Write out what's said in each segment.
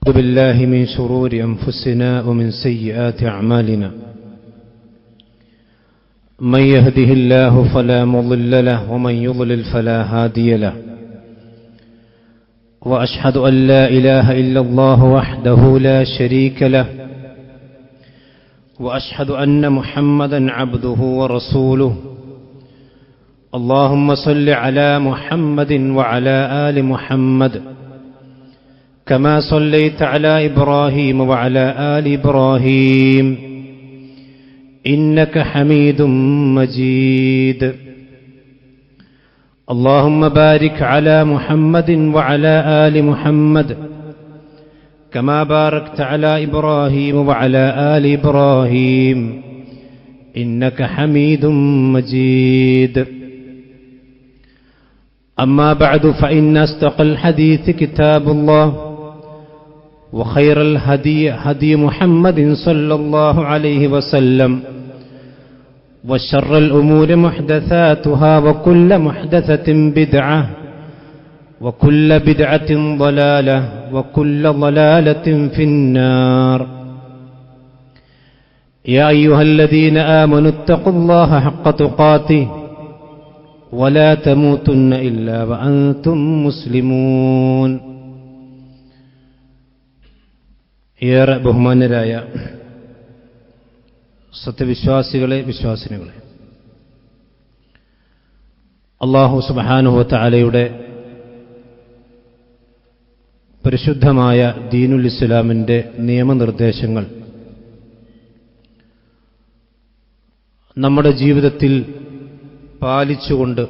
أعوذ بالله من شرور أنفسنا ومن سيئات أعمالنا من يهده الله فلا مضل له ومن يضلل فلا هادي له وأشهد أن لا إله إلا الله وحده لا شريك له وأشهد أن محمدا عبده ورسوله اللهم صل على محمد وعلى آل محمد كما صليت على إبراهيم وعلى آل إبراهيم إنك حميد مجيد اللهم بارك على محمد وعلى آل محمد كما باركت على إبراهيم وعلى آل إبراهيم إنك حميد مجيد أما بعد فإن أصدق الحديث كتاب الله وخير الهدي هدي محمد صلى الله عليه وسلم وشر الأمور محدثاتها وكل محدثة بدعة وكل بدعة ضلالة وكل ضلالة في النار يا أيها الذين آمنوا اتقوا الله حق تقاته ولا تموتن إلا وأنتم مسلمون ഏറെ ബഹുമാന്യരായ സത്യവിശ്വാസികളെ വിശ്വാസിനികളെ, അല്ലാഹു സുബ്ഹാനഹു വ തആലയുടെ പരിശുദ്ധമായ ദീനുൽ ഇസ്ലാമിന്റെ നിയമനിർദ്ദേശങ്ങൾ നമ്മുടെ ജീവിതത്തിൽ പാലിച്ചുകൊണ്ട്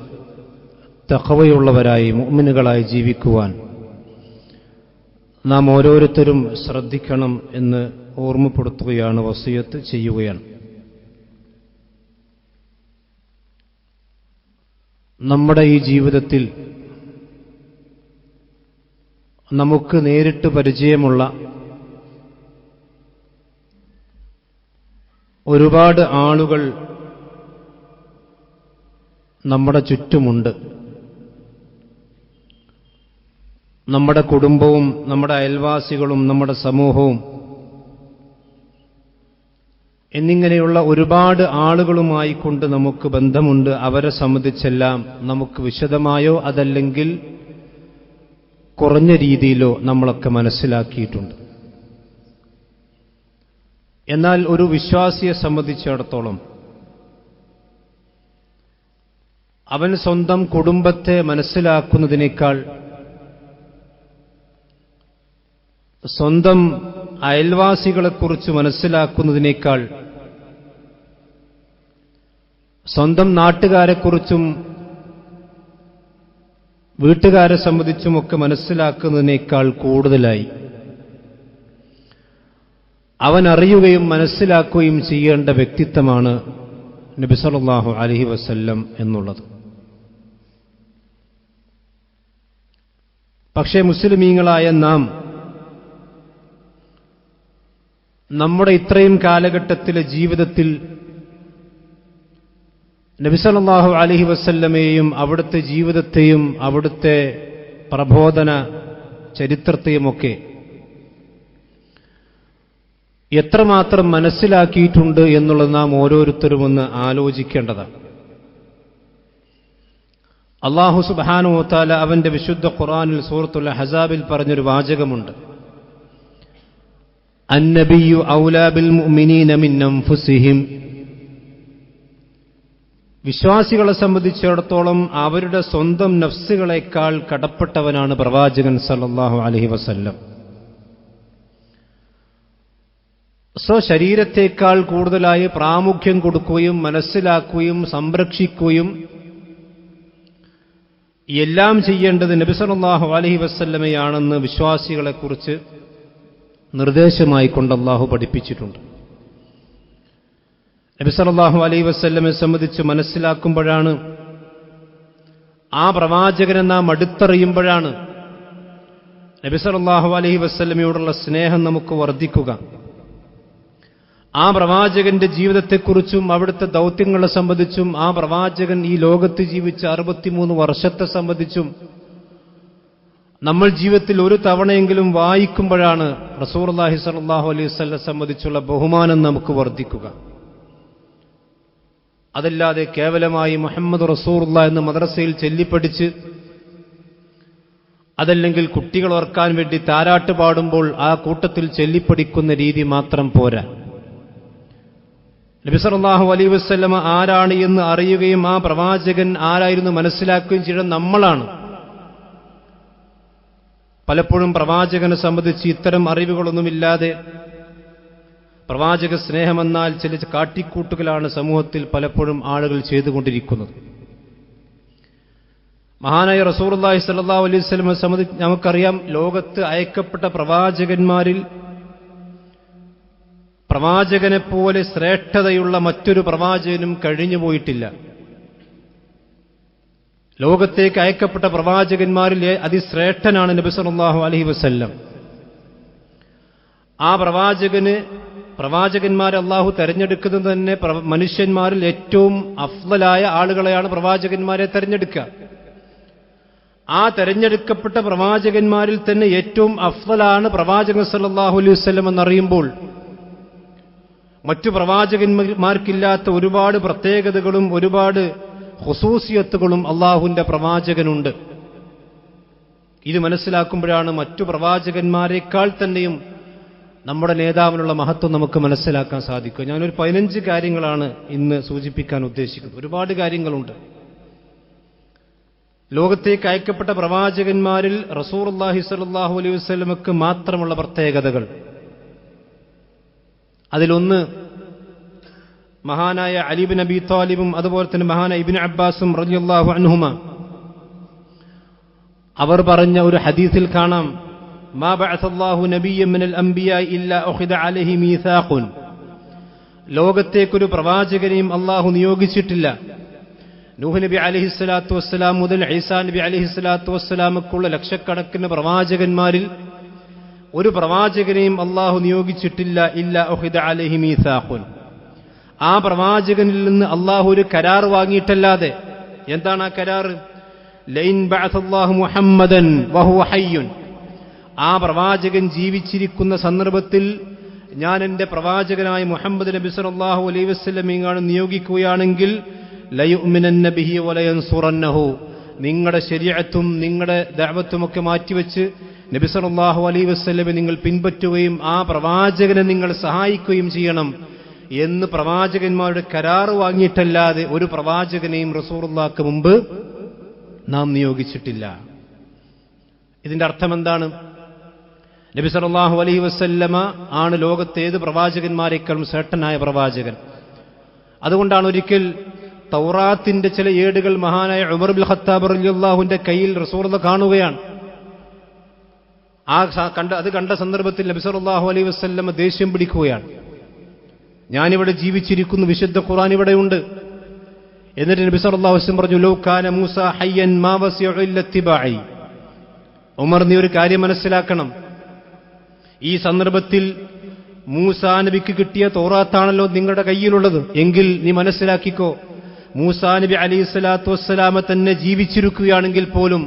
തഖ്വയുള്ളവരായി മുഅ്മിനുകളായി ജീവിക്കുവാൻ നാം ഓരോരുത്തരും ശ്രദ്ധിക്കണം എന്ന് ഓർമ്മപ്പെടുത്തുകയാണ്, വസിയത്ത് ചെയ്യുകയാണ്. നമ്മുടെ ഈ ജീവിതത്തിൽ നമുക്ക് നേരിട്ട് പരിചയമുള്ള ഒരുപാട് ആളുകൾ നമ്മുടെ ചുറ്റുമുണ്ട്. നമ്മുടെ കുടുംബവും നമ്മുടെ അയൽവാസികളും നമ്മുടെ സമൂഹവും എന്നിങ്ങനെയുള്ള ഒരുപാട് ആളുകളുമായി കൊണ്ട് നമുക്ക് ബന്ധമുണ്ട്. അവരെ സംബന്ധിച്ചെല്ലാം നമുക്ക് വിശദമായോ അതല്ലെങ്കിൽ കുറഞ്ഞ രീതിയിലോ നമ്മളൊക്കെ മനസ്സിലാക്കിയിട്ടുണ്ട്. എന്നാൽ ഒരു വിശ്വാസിയെ സംബന്ധിച്ചിടത്തോളം അവൻ സ്വന്തം കുടുംബത്തെ മനസ്സിലാക്കുന്നതിനേക്കാൾ സ്വന്തം അയൽവാസികളെക്കുറിച്ച് മനസ്സിലാക്കുന്നതിനേക്കാൾ സ്വന്തം നാട്ടുകാരെക്കുറിച്ചും വീട്ടുകാരെ സംബന്ധിച്ചുമൊക്കെ മനസ്സിലാക്കുന്നതിനേക്കാൾ കൂടുതലായി അവൻ അറിയുകയും മനസ്സിലാക്കുകയും ചെയ്യേണ്ട വ്യക്തിത്വമാണ് നബി സല്ലല്ലാഹു അലൈഹി വസല്ലം എന്നുള്ളത്. പക്ഷേ മുസ്ലിമീങ്ങളായ നാം നമ്മുടെ ഇത്രയും കാലഘട്ടത്തിലെ ജീവിതത്തിൽ നബി സല്ലല്ലാഹു അലൈഹി വസല്ലമയെയും അവിടുത്തെ ജീവിതത്തെയും അവിടുത്തെ പ്രബോധന ചരിത്രത്തെയുമൊക്കെ എത്രമാത്രം മനസ്സിലാക്കിയിട്ടുണ്ട് എന്നുള്ളത് നാം ഓരോരുത്തരും ഒന്ന് ആലോചിക്കേണ്ടതാണ്. അല്ലാഹു സുബ്ഹാനഹു വ തആല അവന്റെ വിശുദ്ധ ഖുർആനിൽ സൂറത്തുൽ അഹ്സാബിൽ പറഞ്ഞൊരു വാചകമുണ്ട്, അന്നബിയ്യു ഔലാ ബിൽ മുഅ്മിനീന മിൻ അൻഫുസിഹിം. വിശ്വാസികളെ സംബന്ധിച്ചിടത്തോളം അവരുടെ സ്വന്തം നഫ്സുകളെക്കാൾ കടപ്പെട്ടവനാണ് പ്രവാചകൻ സല്ലല്ലാഹു അലൈഹി വസല്ലം. സ്വശരീരത്തേക്കാൾ കൂടുതലായി പ്രാമുഖ്യം കൊടുക്കുകയും മനസ്സിലാക്കുകയും സംരക്ഷിക്കുകയും എല്ലാം ചെയ്യേണ്ടത് നബി സല്ലല്ലാഹു അലൈഹി വസല്ലമയാണെന്ന് വിശ്വാസികളെക്കുറിച്ച് നിർദ്ദേശമായി കൊണ്ട് അല്ലാഹു പഠിപ്പിച്ചിട്ടുണ്ട്. നബി സല്ലല്ലാഹു അലൈഹി വസല്ലമയെ സംബന്ധിച്ച് മനസ്സിലാക്കുമ്പോഴാണ്, ആ പ്രവാചകനെ നാം അടുത്തറിയുമ്പോഴാണ് നബി സല്ലല്ലാഹു അലൈഹി വസല്ലമയോടുള്ള സ്നേഹം നമുക്ക് വർദ്ധിക്കുക. ആ പ്രവാചകന്റെ ജീവിതത്തെക്കുറിച്ചും അവിടുത്തെ ദൗത്യങ്ങളെ സംബന്ധിച്ചും ആ പ്രവാചകൻ ഈ ലോകത്ത് ജീവിച്ച 63 വർഷത്തെ സംബന്ധിച്ചും നമ്മൾ ജീവിതത്തിൽ ഒരു തവണയെങ്കിലും വായിക്കുമ്പോഴാണ് റസൂലുള്ളാഹി സ്വല്ലല്ലാഹു അലൈഹി വസല്ലം സംബന്ധിച്ചുള്ള ബഹുമാനം നമുക്ക് വർദ്ധിക്കുക. അതല്ലാതെ കേവലമായി മുഹമ്മദ് റസൂലുള്ളാഹി എന്ന് മദ്രസയിൽ ചൊല്ലിപ്പഠിച്ച്, അതല്ലെങ്കിൽ കുട്ടികൾ ഓർക്കാൻ വേണ്ടി താരാട്ട് പാടുമ്പോൾ ആ കൂട്ടത്തിൽ ചൊല്ലിപ്പഠിക്കുന്ന രീതി മാത്രം പോരാ. നബി സല്ലല്ലാഹു അലൈഹി വസല്ലമ ആരാണ് എന്ന് അറിയുകയും ആ പ്രവാചകൻ ആരായിരുന്നു മനസ്സിലാക്കുകയും ചെയ്യുന്നത് നമ്മളാണ്. പലപ്പോഴും പ്രവാചകനെ സംബന്ധിച്ച് ഇത്തരം അറിവുകളൊന്നുമില്ലാതെ പ്രവാചക സ്നേഹമെന്നാൽ ചില കാട്ടിക്കൂട്ടുകളാണ് സമൂഹത്തിൽ പലപ്പോഴും ആളുകൾ ചെയ്തുകൊണ്ടിരിക്കുന്നത്. മഹാനായ റസൂലുള്ളാഹി സ്വല്ലല്ലാഹു അലൈഹി വസല്ലമയെ സംബന്ധിച്ച് നമുക്കറിയാം, ലോകത്ത് അയക്കപ്പെട്ട പ്രവാചകന്മാരിൽ പ്രവാചകനെപ്പോലെ ശ്രേഷ്ഠതയുള്ള മറ്റൊരു പ്രവാചകനും കഴിഞ്ഞുപോയിട്ടില്ല. ലോകത്തേക്ക് അയക്കപ്പെട്ട പ്രവാചകന്മാരിൽ അതിശ്രേഷ്ഠനാണ് നബി സല്ലല്ലാഹു അലൈഹി വസല്ലം. ആ പ്രവാചകന്മാരെ അള്ളാഹു തെരഞ്ഞെടുക്കുന്നത് തന്നെ മനുഷ്യന്മാരിൽ ഏറ്റവും അഫ്ളലായ ആളുകളെയാണ് പ്രവാചകന്മാരെ തെരഞ്ഞെടുക്കുക. ആ തെരഞ്ഞെടുക്കപ്പെട്ട പ്രവാചകന്മാരിൽ തന്നെ ഏറ്റവും അഫ്ളലാണ് പ്രവാചകൻ സല്ലല്ലാഹു അലൈഹി വസല്ലം എന്നറിയുമ്പോൾ മറ്റു പ്രവാചകന്മാർക്കില്ലാത്ത ഒരുപാട് പ്രത്യേകതകളും ഒരുപാട് ഖുസൂസിയത്തുകളും അള്ളാഹുവിന്റെ പ്രവാചകനുണ്ട്. ഇത് മനസ്സിലാക്കുമ്പോഴാണ് മറ്റു പ്രവാചകന്മാരെക്കാൾ തന്നെയും നമ്മുടെ നേതാവിനുള്ള മഹത്വം നമുക്ക് മനസ്സിലാക്കാൻ സാധിക്കും. ഞാനൊരു 15 കാര്യങ്ങളാണ് ഇന്ന് സൂചിപ്പിക്കാൻ ഉദ്ദേശിക്കുന്നത്. ഒരുപാട് കാര്യങ്ങളുണ്ട്. ലോകത്തേക്ക് അയക്കപ്പെട്ട പ്രവാചകന്മാരിൽ റസൂലുള്ളാഹി സ്വല്ലല്ലാഹു അലൈഹി വസല്ലമക്ക് മാത്രമുള്ള പ്രത്യേകതകൾ. അതിലൊന്ന് മഹാനായ അലി ഇബ്നു അബീ ത്വാലിബും അതുപോലെ തന്നെ മഹാനായ ഇബ്നു അബ്ബാസും റളിയല്ലാഹു അൻഹുമ അവർ പറഞ്ഞ ഒരു ഹദീസിൽ കാണാം, മാ ബഅസല്ലാഹു നബിയ്യൻ മിനൽ അംബിയാഇ ഇല്ലാ ഉഖിദ അലൈഹി മീസാഖുൻ. ലോകത്തേക്കൊരു പ്രവാചകനെയും അള്ളാഹു നിയോഗിച്ചിട്ടില്ല. നൂഹ് നബി അലൈഹിസ്സലാത്തു വസ്സലാം മുതൽ ഈസാ നബി അലൈഹിസ്സലാത്തു വസ്സലാമക്കുള്ള ലക്ഷക്കണക്കിന് പ്രവാചകന്മാരിൽ ഒരു പ്രവാചകനെയും അള്ളാഹു നിയോഗിച്ചിട്ടില്ല. ഇല്ലാ ഉഖിദ അലൈഹി മീസാഖുൻ. ആ പ്രവാചകനിൽ നിന്ന് അള്ളാഹു ഒരു കരാർ വാങ്ങിയിട്ടല്ലാതെ. എന്താണ് ആ കരാർ? ലൈൻ ബഅസല്ലാഹു മുഹമ്മദൻ വഹുവ ഹയ്യുൻ. ആ പ്രവാചകൻ ജീവിച്ചിരിക്കുന്ന സന്ദർഭത്തിൽ ഞാൻ എന്റെ പ്രവാചകനായ മുഹമ്മദ് നബി സല്ലല്ലാഹു അലൈഹി വസല്ലം ഇങ്ങാണ് നിയോഗിക്കുകയാണെങ്കിൽ ലയുഅ്മിനന്ന ബിഹി വലയൻസുറന്നഹു. നിങ്ങളുടെ ശരീഅത്തും നിങ്ങളുടെ ദഅവത്തുമൊക്കെ മാറ്റിവെച്ച് നബി സല്ലല്ലാഹു അലൈഹി വസല്ലമെ നിങ്ങൾ പിൻപറ്റുകയും ആ പ്രവാചകനെ നിങ്ങൾ സഹായിക്കുകയും ചെയ്യണം എന്ന് പ്രവാചകന്മാരുടെ കരാർ വാങ്ങിയിട്ടല്ലാതെ ഒരു പ്രവാചകനെയും റസൂലുള്ളാഹിക്ക് മുമ്പ് നാം നിയോഗിച്ചിട്ടില്ല. ഇതിന്റെ അർത്ഥം എന്താണ്? നബി സല്ലല്ലാഹു അലൈഹി വസല്ലമ ആണ് ലോകത്തേത് പ്രവാചകന്മാരെക്കാളും ശ്രേഷ്ഠനായ പ്രവാചകൻ. അതുകൊണ്ടാണ് ഒരിക്കൽ തൗറാത്തിന്റെ ചില ഏടുകൾ മഹാനായ ഉമർ ഇബ്നുൽ ഖത്താബ് റളിയല്ലാഹുവിന്റെ കയ്യിൽ റസൂലുള്ളാഹി കാണുകയാണ്. അത് കണ്ട സന്ദർഭത്തിൽ നബി സല്ലല്ലാഹു അലൈഹി വസല്ലമ ദേഷ്യം പിടിക്കുകയാണ്. ഞാനിവിടെ ജീവിച്ചിരിക്കുന്നു, വിശുദ്ധ ഖുർആൻ ഇവിടെയുണ്ട്. എന്നിട്ട് നബി സല്ലല്ലാഹു അലൈഹി വസല്ലം പറഞ്ഞു, ലൗ കാന മൂസ ഹയ്യൻ മാ വസിഉ ഇല്ല ഇത്തിബാഇ. ഉമർ, നീ ഒരു കാര്യം മനസ്സിലാക്കണം. ഈ സന്ദർഭത്തിൽ മൂസാ നബിക്ക് കിട്ടിയ തൗറാത്താണല്ലോ നിങ്ങളുടെ കയ്യിലുള്ളത്. എങ്കിൽ നീ മനസ്സിലാക്കിക്കോ, മൂസാ നബി അലൈഹിസ്സലാത്തു വസ്സലാമ തന്നെ ജീവിച്ചിരിക്കുകയാണെങ്കിൽ പോലും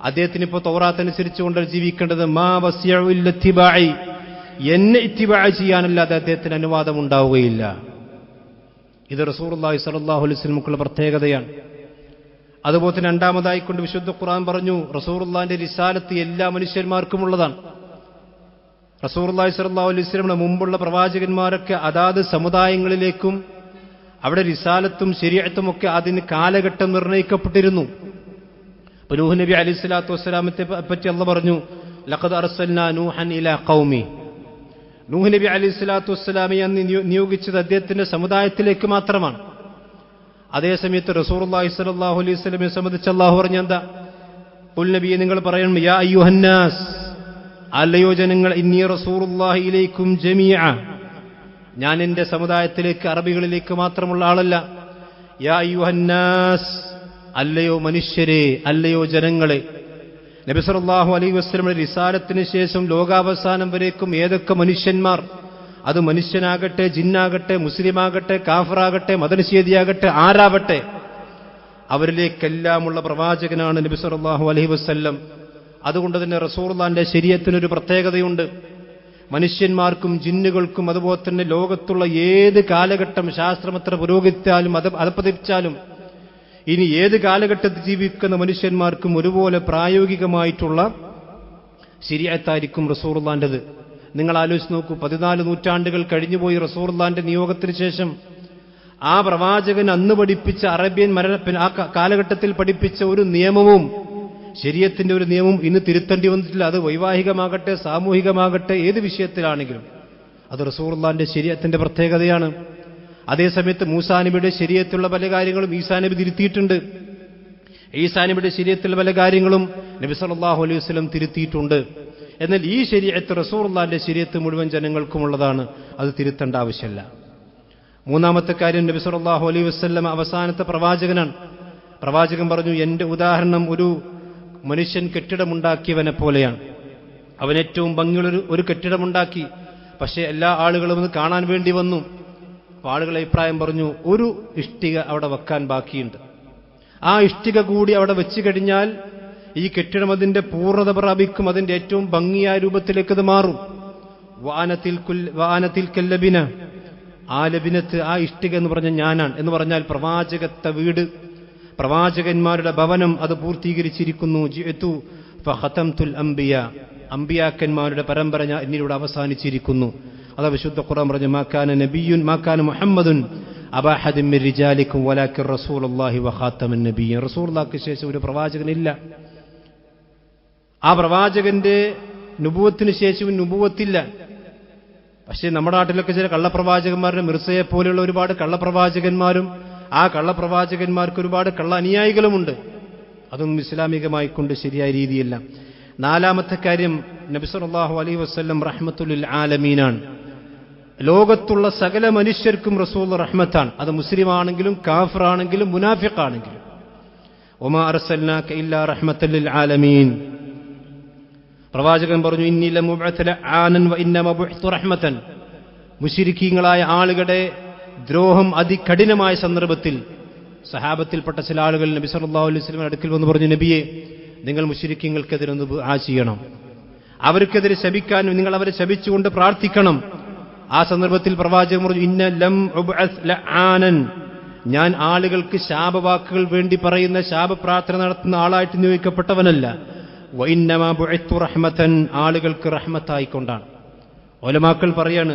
അദ്ദേഹത്തിന് ഇപ്പോൾ തൗറാത്തനുസരിച്ചുകൊണ്ട് ജീവിക്കേണ്ടത് മാ വസിഉ ഇല്ല ഇത്തിബാഇ. എന്നെ ഇത്തിബാ ചെയ്യാനല്ലാതെ അദ്ദേഹത്തിന് അനുവാദം ഉണ്ടാവുകയില്ല. ഇത് റസൂലുള്ളാഹി സ്വല്ലല്ലാഹു അലൈഹി വസല്ലമക്കുള്ള പ്രത്യേകതയാണ്. അതുപോലെ തന്നെ രണ്ടാമതായിക്കൊണ്ട് വിശുദ്ധ ഖുർആൻ പറഞ്ഞു, റസൂലുള്ളാഹിന്റെ റിസാലത്ത് എല്ലാ മനുഷ്യന്മാർക്കും ഉള്ളതാണ്. റസൂലുള്ളാഹി സ്വല്ലല്ലാഹു അലൈഹി വസല്ലമയുടെ മുമ്പുള്ള പ്രവാചകന്മാരൊക്കെ അതാത് സമുദായങ്ങളിലേക്കും അവിടെ റിസാലത്തും ശരീഅത്തും ഒക്കെ അതിന് കാലഘട്ടം നിർണയിക്കപ്പെട്ടിരുന്നു. നൂഹ് നബി അലൈഹിസ്സലാത്തു വസ്സലാമത്തെ പറ്റി അല്ലാഹു പറഞ്ഞു, ലഖദ് അർസൽനാ നൂഹൻ ഇലാ ഖൗമി. നൂഹ് നബി അലൈഹിസ്സലാത്തു വസ്സലാമയെ അന്ന് നിയോഗിച്ചത് അദ്ദേഹത്തിന്റെ സമുദായത്തിലേക്ക് മാത്രമാണ്. അതേസമയത്ത് റസൂലുള്ളാഹി സ്വല്ലല്ലാഹു അലൈഹി വസല്ലമയെ സംബന്ധിച്ച് അല്ലാഹു പറഞ്ഞെന്താ? ഖുൽ നബിയെ നിങ്ങൾ പറയണം, യാ അയ്യുഹന്നാസ്, അല്ലയോ ജനങ്ങൾ, ഇന്നി റസൂലുള്ളാഹി ഇലൈക്കും ജമീഅ, ഞാൻ എന്റെ സമുദായത്തിലേക്ക് അറബികളിലേക്ക് മാത്രമുള്ള ആളല്ല. യാ അയ്യുഹന്നാസ്, അല്ലയോ മനുഷ്യരെ, അല്ലയോ ജനങ്ങളെ. നബി സല്ലല്ലാഹു അലൈഹി വസല്ലമയുടെ റിസാലത്തിന് ശേഷം ലോകാവസാനം വരേക്കും ഏതൊക്കെ മനുഷ്യന്മാർ, അത് മനുഷ്യനാകട്ടെ, ജിന്നാകട്ടെ, മുസ്ലിമാകട്ടെ, കാഫറാകട്ടെ, മതനിഷേധിയാകട്ടെ, ആരാവട്ടെ, അവരിലേക്കെല്ലാമുള്ള പ്രവാചകനാണ് നബി സല്ലല്ലാഹു അലൈഹി വസല്ലം. അതുകൊണ്ട് തന്നെ റസൂലുള്ളാഹിന്റെ ശരീഅത്തിനൊരു പ്രത്യേകതയുണ്ട്. മനുഷ്യന്മാർക്കും ജിന്നുകൾക്കും അതുപോലെ തന്നെ ലോകത്തുള്ള ഏത് കാലഘട്ടം ശാസ്ത്രമത്ര പുരോഗമിച്ചാലും അധപ്പതിച്ചാലും ഇനി ഏത് കാലഘട്ടത്തിൽ ജീവിക്കുന്ന മനുഷ്യന്മാർക്കും ഒരുപോലെ പ്രായോഗികമായിട്ടുള്ള ശരീഅത്തായിരിക്കും റസൂലുള്ളാഹിന്റേത്. നിങ്ങൾ ആലോചിച്ച് നോക്കൂ, 14 നൂറ്റാണ്ടുകൾ കഴിഞ്ഞുപോയി റസൂലുള്ളാഹിന്റെ നിയോഗത്തിന് ശേഷം. ആ പ്രവാചകൻ അന്ന് പഠിപ്പിച്ച അറേബ്യൻ ആ കാലഘട്ടത്തിൽ പഠിപ്പിച്ച ഒരു നിയമവും ശരീഅത്തിന്റെ ഒരു നിയമവും ഇന്ന് തിരുത്തേണ്ടി വന്നിട്ടില്ല. അത് വൈവാഹികമാകട്ടെ സാമൂഹികമാകട്ടെ ഏത് വിഷയത്തിലാണെങ്കിലും അത് റസൂലുള്ളാഹിന്റെ ശരീഅത്തിന്റെ പ്രത്യേകതയാണ്. അതേസമയത്ത് മൂസാ നബിയുടെ ശരീഅത്തുള്ള പല കാര്യങ്ങളും ഈസാ നബി തിരുത്തിയിട്ടുണ്ട്. ഈസാ നബിയുടെ ശരീഅത്തുള്ള പല കാര്യങ്ങളും നബി സല്ലല്ലാഹു അലൈഹി വസല്ലം തിരുത്തിയിട്ടുണ്ട്. എന്നാൽ ഈ ശരീഅത്ത് റസൂലുള്ളാഹിന്റെ ശരീഅത്ത് മുഴുവൻ ജനങ്ങൾക്കുമുള്ളതാണ്, അത് തിരുത്തേണ്ട ആവശ്യമില്ല. മൂന്നാമത്തെ കാര്യം, നബി സല്ലല്ലാഹു അലൈഹി വസല്ലം അവസാനത്തെ പ്രവാചകനാണ്. പ്രവാചകൻ പറഞ്ഞു, എന്റെ ഉദാഹരണം ഒരു മനുഷ്യൻ കെട്ടിടമുണ്ടാക്കിയവനെ പോലെയാണ്. അവൻ ഏറ്റവും ഭംഗിയുള്ള ഒരു കെട്ടിടമുണ്ടാക്കി. പക്ഷേ എല്ലാ ആളുകളും അത് കാണാൻ വേണ്ടി വന്നു. അപ്പോൾ ആളുകൾ അഭിപ്രായം പറഞ്ഞു, ഒരു ഇഷ്ടിക അവിടെ വെക്കാൻ ബാക്കിയുണ്ട്. ആ ഇഷ്ടിക കൂടി അവിടെ വെച്ച് കഴിഞ്ഞാൽ ഈ കെട്ടിടം അതിന്റെ പൂർണ്ണത പ്രാപിക്കും, അതിന്റെ ഏറ്റവും ഭംഗിയായ രൂപത്തിലേക്ക് അത് മാറും. വാനത്തിൽ കല്ലബിന, ആ ലബിനത്ത്, ആ ഇഷ്ടിക എന്ന് പറഞ്ഞ ഞാനാണ്. എന്ന് പറഞ്ഞാൽ പ്രവാചകത്തെ വീട്, പ്രവാചകന്മാരുടെ ഭവനം അത് പൂർത്തീകരിച്ചിരിക്കുന്നു. ജിഅ്തു ഫഖതംതുൽ അംബിയ, അംബിയാക്കന്മാരുടെ പരമ്പര ഞാൻ എന്നിലൂടെ അവസാനിച്ചിരിക്കുന്നു. അതാ വിശുദ്ധ ഖുർആൻ പറഞ്ഞു, മാകാന മുഹമ്മദുൻ അബാ അഹദിൻ മിൻ റിജാലിക്കും വലാകിൻ റസൂലുള്ളാഹി വഖാതമൻ നബിയ്യീൻ. റസൂലുള്ളാഹിക്ക് ശേഷം ഒരു പ്രവാചകനില്ല. ആ പ്രവാചകന്റെ നുബുവത്തിന് ശേഷം നുബുവത്തില്ല. പക്ഷേ നമ്മുടെ നാട്ടിലൊക്കെ ചില കള്ളപ്രവാചകന്മാരുടെ മിർസയെ പോലെയുള്ള ഒരുപാട് കള്ളപ്രവാചകന്മാരും ആ കള്ളപ്രവാചകന്മാർക്ക് ഒരുപാട് കള്ള അനുയായികളുമുണ്ട്. അതൊന്നും ഇസ്ലാമികമായിക്കൊണ്ട് ശരിയായ രീതിയല്ല. നാലാമത്തെ കാര്യം, നബി സല്ലല്ലാഹു അലൈഹി വസല്ലം റഹ്മത്തുൽ ലിൽ ആലമീനാണ്. ലോകത്തുള്ള സകല മനുഷ്യർക്കും റസൂൽ റഹ്മത്താണ്. അത് മുസ്ലിം ആണെങ്കിലും കാഫിറാണെങ്കിലും മുനാഫിഖാണെങ്കിലും. വമാ അർസൽനാക ഇല്ലാ റഹ്മത്തൽ ലിൽ ആലമീൻ. പ്രവാചകൻ പറഞ്ഞു, ഇന്നി ലമുബ്അത ലആനൻ വ ഇന്നമാ ബുഇത്തു റഹ്മതൻ. മുശ്രിക്കീങ്ങളായ ആളുകളുടെ ദ്രോഹം അതികഠിനമായ സന്ദർഭത്തിൽ സഹാബത്തിൽപ്പെട്ട ചില ആളുകൾ നബി സല്ലല്ലാഹു അലൈഹി വസല്ലം അടുക്കൽ വന്ന് പറഞ്ഞു, നബിയെ, നിങ്ങൾ മുശ്രിക്കീങ്ങൾക്കെതിരെ ഒന്ന് ദുആ ചെയ്യണം, അവർക്കെതിരെ ശപിക്കാനും നിങ്ങൾ അവരെ ശപിച്ചുകൊണ്ട് പ്രാർത്ഥിക്കണം. ആ സന്ദർഭത്തിൽ പ്രവാചകൻ പറഞ്ഞു, ഇന്ന ലം ഉബ്അസ് ലആനൻ, ഞാൻ ആളുകൾക്ക് ശാപവാക്കുകൾ വേണ്ടി പറയുന്ന ശാപപ്രാർത്ഥന നടത്തുന്ന ആളായിട്ട് നിയോഗിക്കപ്പെട്ടവനല്ല. വ ഇന്നമാ ബുഇത്തു റഹ്മതൻ, ആളുകൾക്ക് റഹ്മത്തായിക്കൊണ്ടാണ്. ഉലമാക്കൾ പറയാണ്,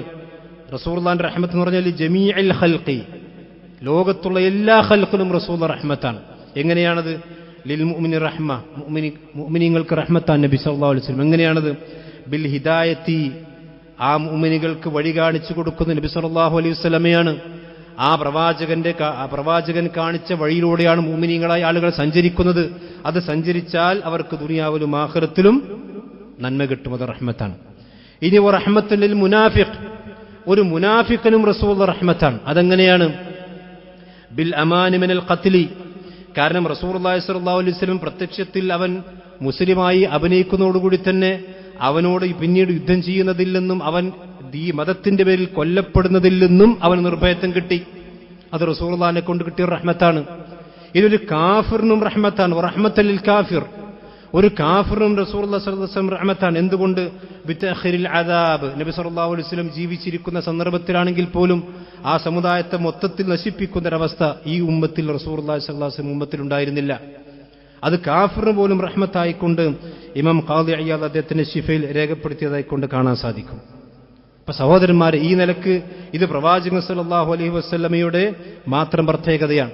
റസൂലുള്ളാഹിന്റെ റഹ്മത്ത് എന്ന് പറഞ്ഞാൽ ജമീഉൽ ഖൽഖി, ലോകത്തുള്ള എല്ലാ ഖൽഖിനും റസൂൽ റഹ്മത്താണ്. എങ്ങനെയാണത്? ലിൽ മുഅ്മിനി റഹ്മ, മുഅ്മിനീങ്ങൾക്ക് റഹ്മത്താണ് നബി സല്ലല്ലാഹു അലൈഹി വസല്ലം. എങ്ങനെയാണത്? ബിൽ ഹിദായത്തി, ആ മുഅ്മിനുകൾക്ക് വഴി കാണിച്ചു കൊടുക്കുന്ന നബി സല്ലല്ലാഹു അലൈഹി വസല്ലമയാണ്. ആ പ്രവാചകൻ കാണിച്ച വഴിയിലൂടെയാണ് മുഅ്മിനീങ്ങളായ ആളുകൾ സഞ്ചരിക്കുന്നത്. അത് സഞ്ചരിച്ചാൽ അവർക്ക് ദുനിയാവിലും ആഖിറത്തിലും നന്മ കിട്ടും. അത് റഹ്മത്താണ്. ഇനി റഹ്മത്തുൽ ലിൽ മുനാഫിഖ്, ഒരു മുനാഫിഖിനും റസൂൽ റഹ്മത്താണ്. അതെങ്ങനെയാണ്? ബിൽ അമാനി മിനൽ ഖത്ലി. കാരണം റസൂലുള്ളാഹി സ്വല്ലല്ലാഹു അലൈഹി വസല്ലം പ്രത്യക്ഷത്തിൽ അവൻ മുസ്ലിമായി അഭിനയിക്കുന്നതോടുകൂടി തന്നെ അവനോട് പിന്നീട് യുദ്ധം ചെയ്യുന്നതിൽ നിന്നും അവൻ ഈ മതത്തിന്റെ പേരിൽ കൊല്ലപ്പെടുന്നതിൽ നിന്നും അവൻ നിർഭയത്വം കിട്ടി. അത് റസൂലുള്ളാഹിനെ കൊണ്ട് കിട്ടിയ റഹ്മത്താണ്. ഇതൊരു കാഫിറിനും റഹ്മത്താണ്. റഹ്മത്തുൽ ലിൽ കാഫിർ, ഒരു കാഫിറിനും റസൂലുള്ളാഹി സ്വല്ലല്ലാഹു അലൈഹി വസല്ലം റഹ്മത്താണ്. എന്തുകൊണ്ട്? ബിതഅഖിറിൽ അദാബ്, നബി സല്ലല്ലാഹു അലൈഹി വസല്ലം ജീവിച്ചിരിക്കുന്ന സന്ദർഭത്തിലാണെങ്കിൽ പോലും ആ സമുദായത്തെ മൊത്തത്തിൽ നശിപ്പിക്കുന്നൊരവസ്ഥ ഈ ഉമ്മത്തിൽ റസൂലുള്ളാഹി സ്വല്ലല്ലാഹു അലൈഹി വസല്ലം ഉമ്മത്തിൽ ഉണ്ടായിരുന്നില്ല. അത് കാഫിറിന് പോലും റഹ്മത്തായിക്കൊണ്ട് ഇമാം ഖാദി ഇയാദ് അദ്ദേഹത്തിന്റെ ശിഫയിൽ രേഖപ്പെടുത്തിയതായിക്കൊണ്ട് കാണാൻ സാധിക്കും. അപ്പൊ സഹോദരന്മാരെ, ഈ നിലക്ക് ഇത് പ്രവാചകൻ സല്ലല്ലാഹു അലൈഹി വസല്ലമയുടെ മാത്രം പ്രത്യേകതയാണ്.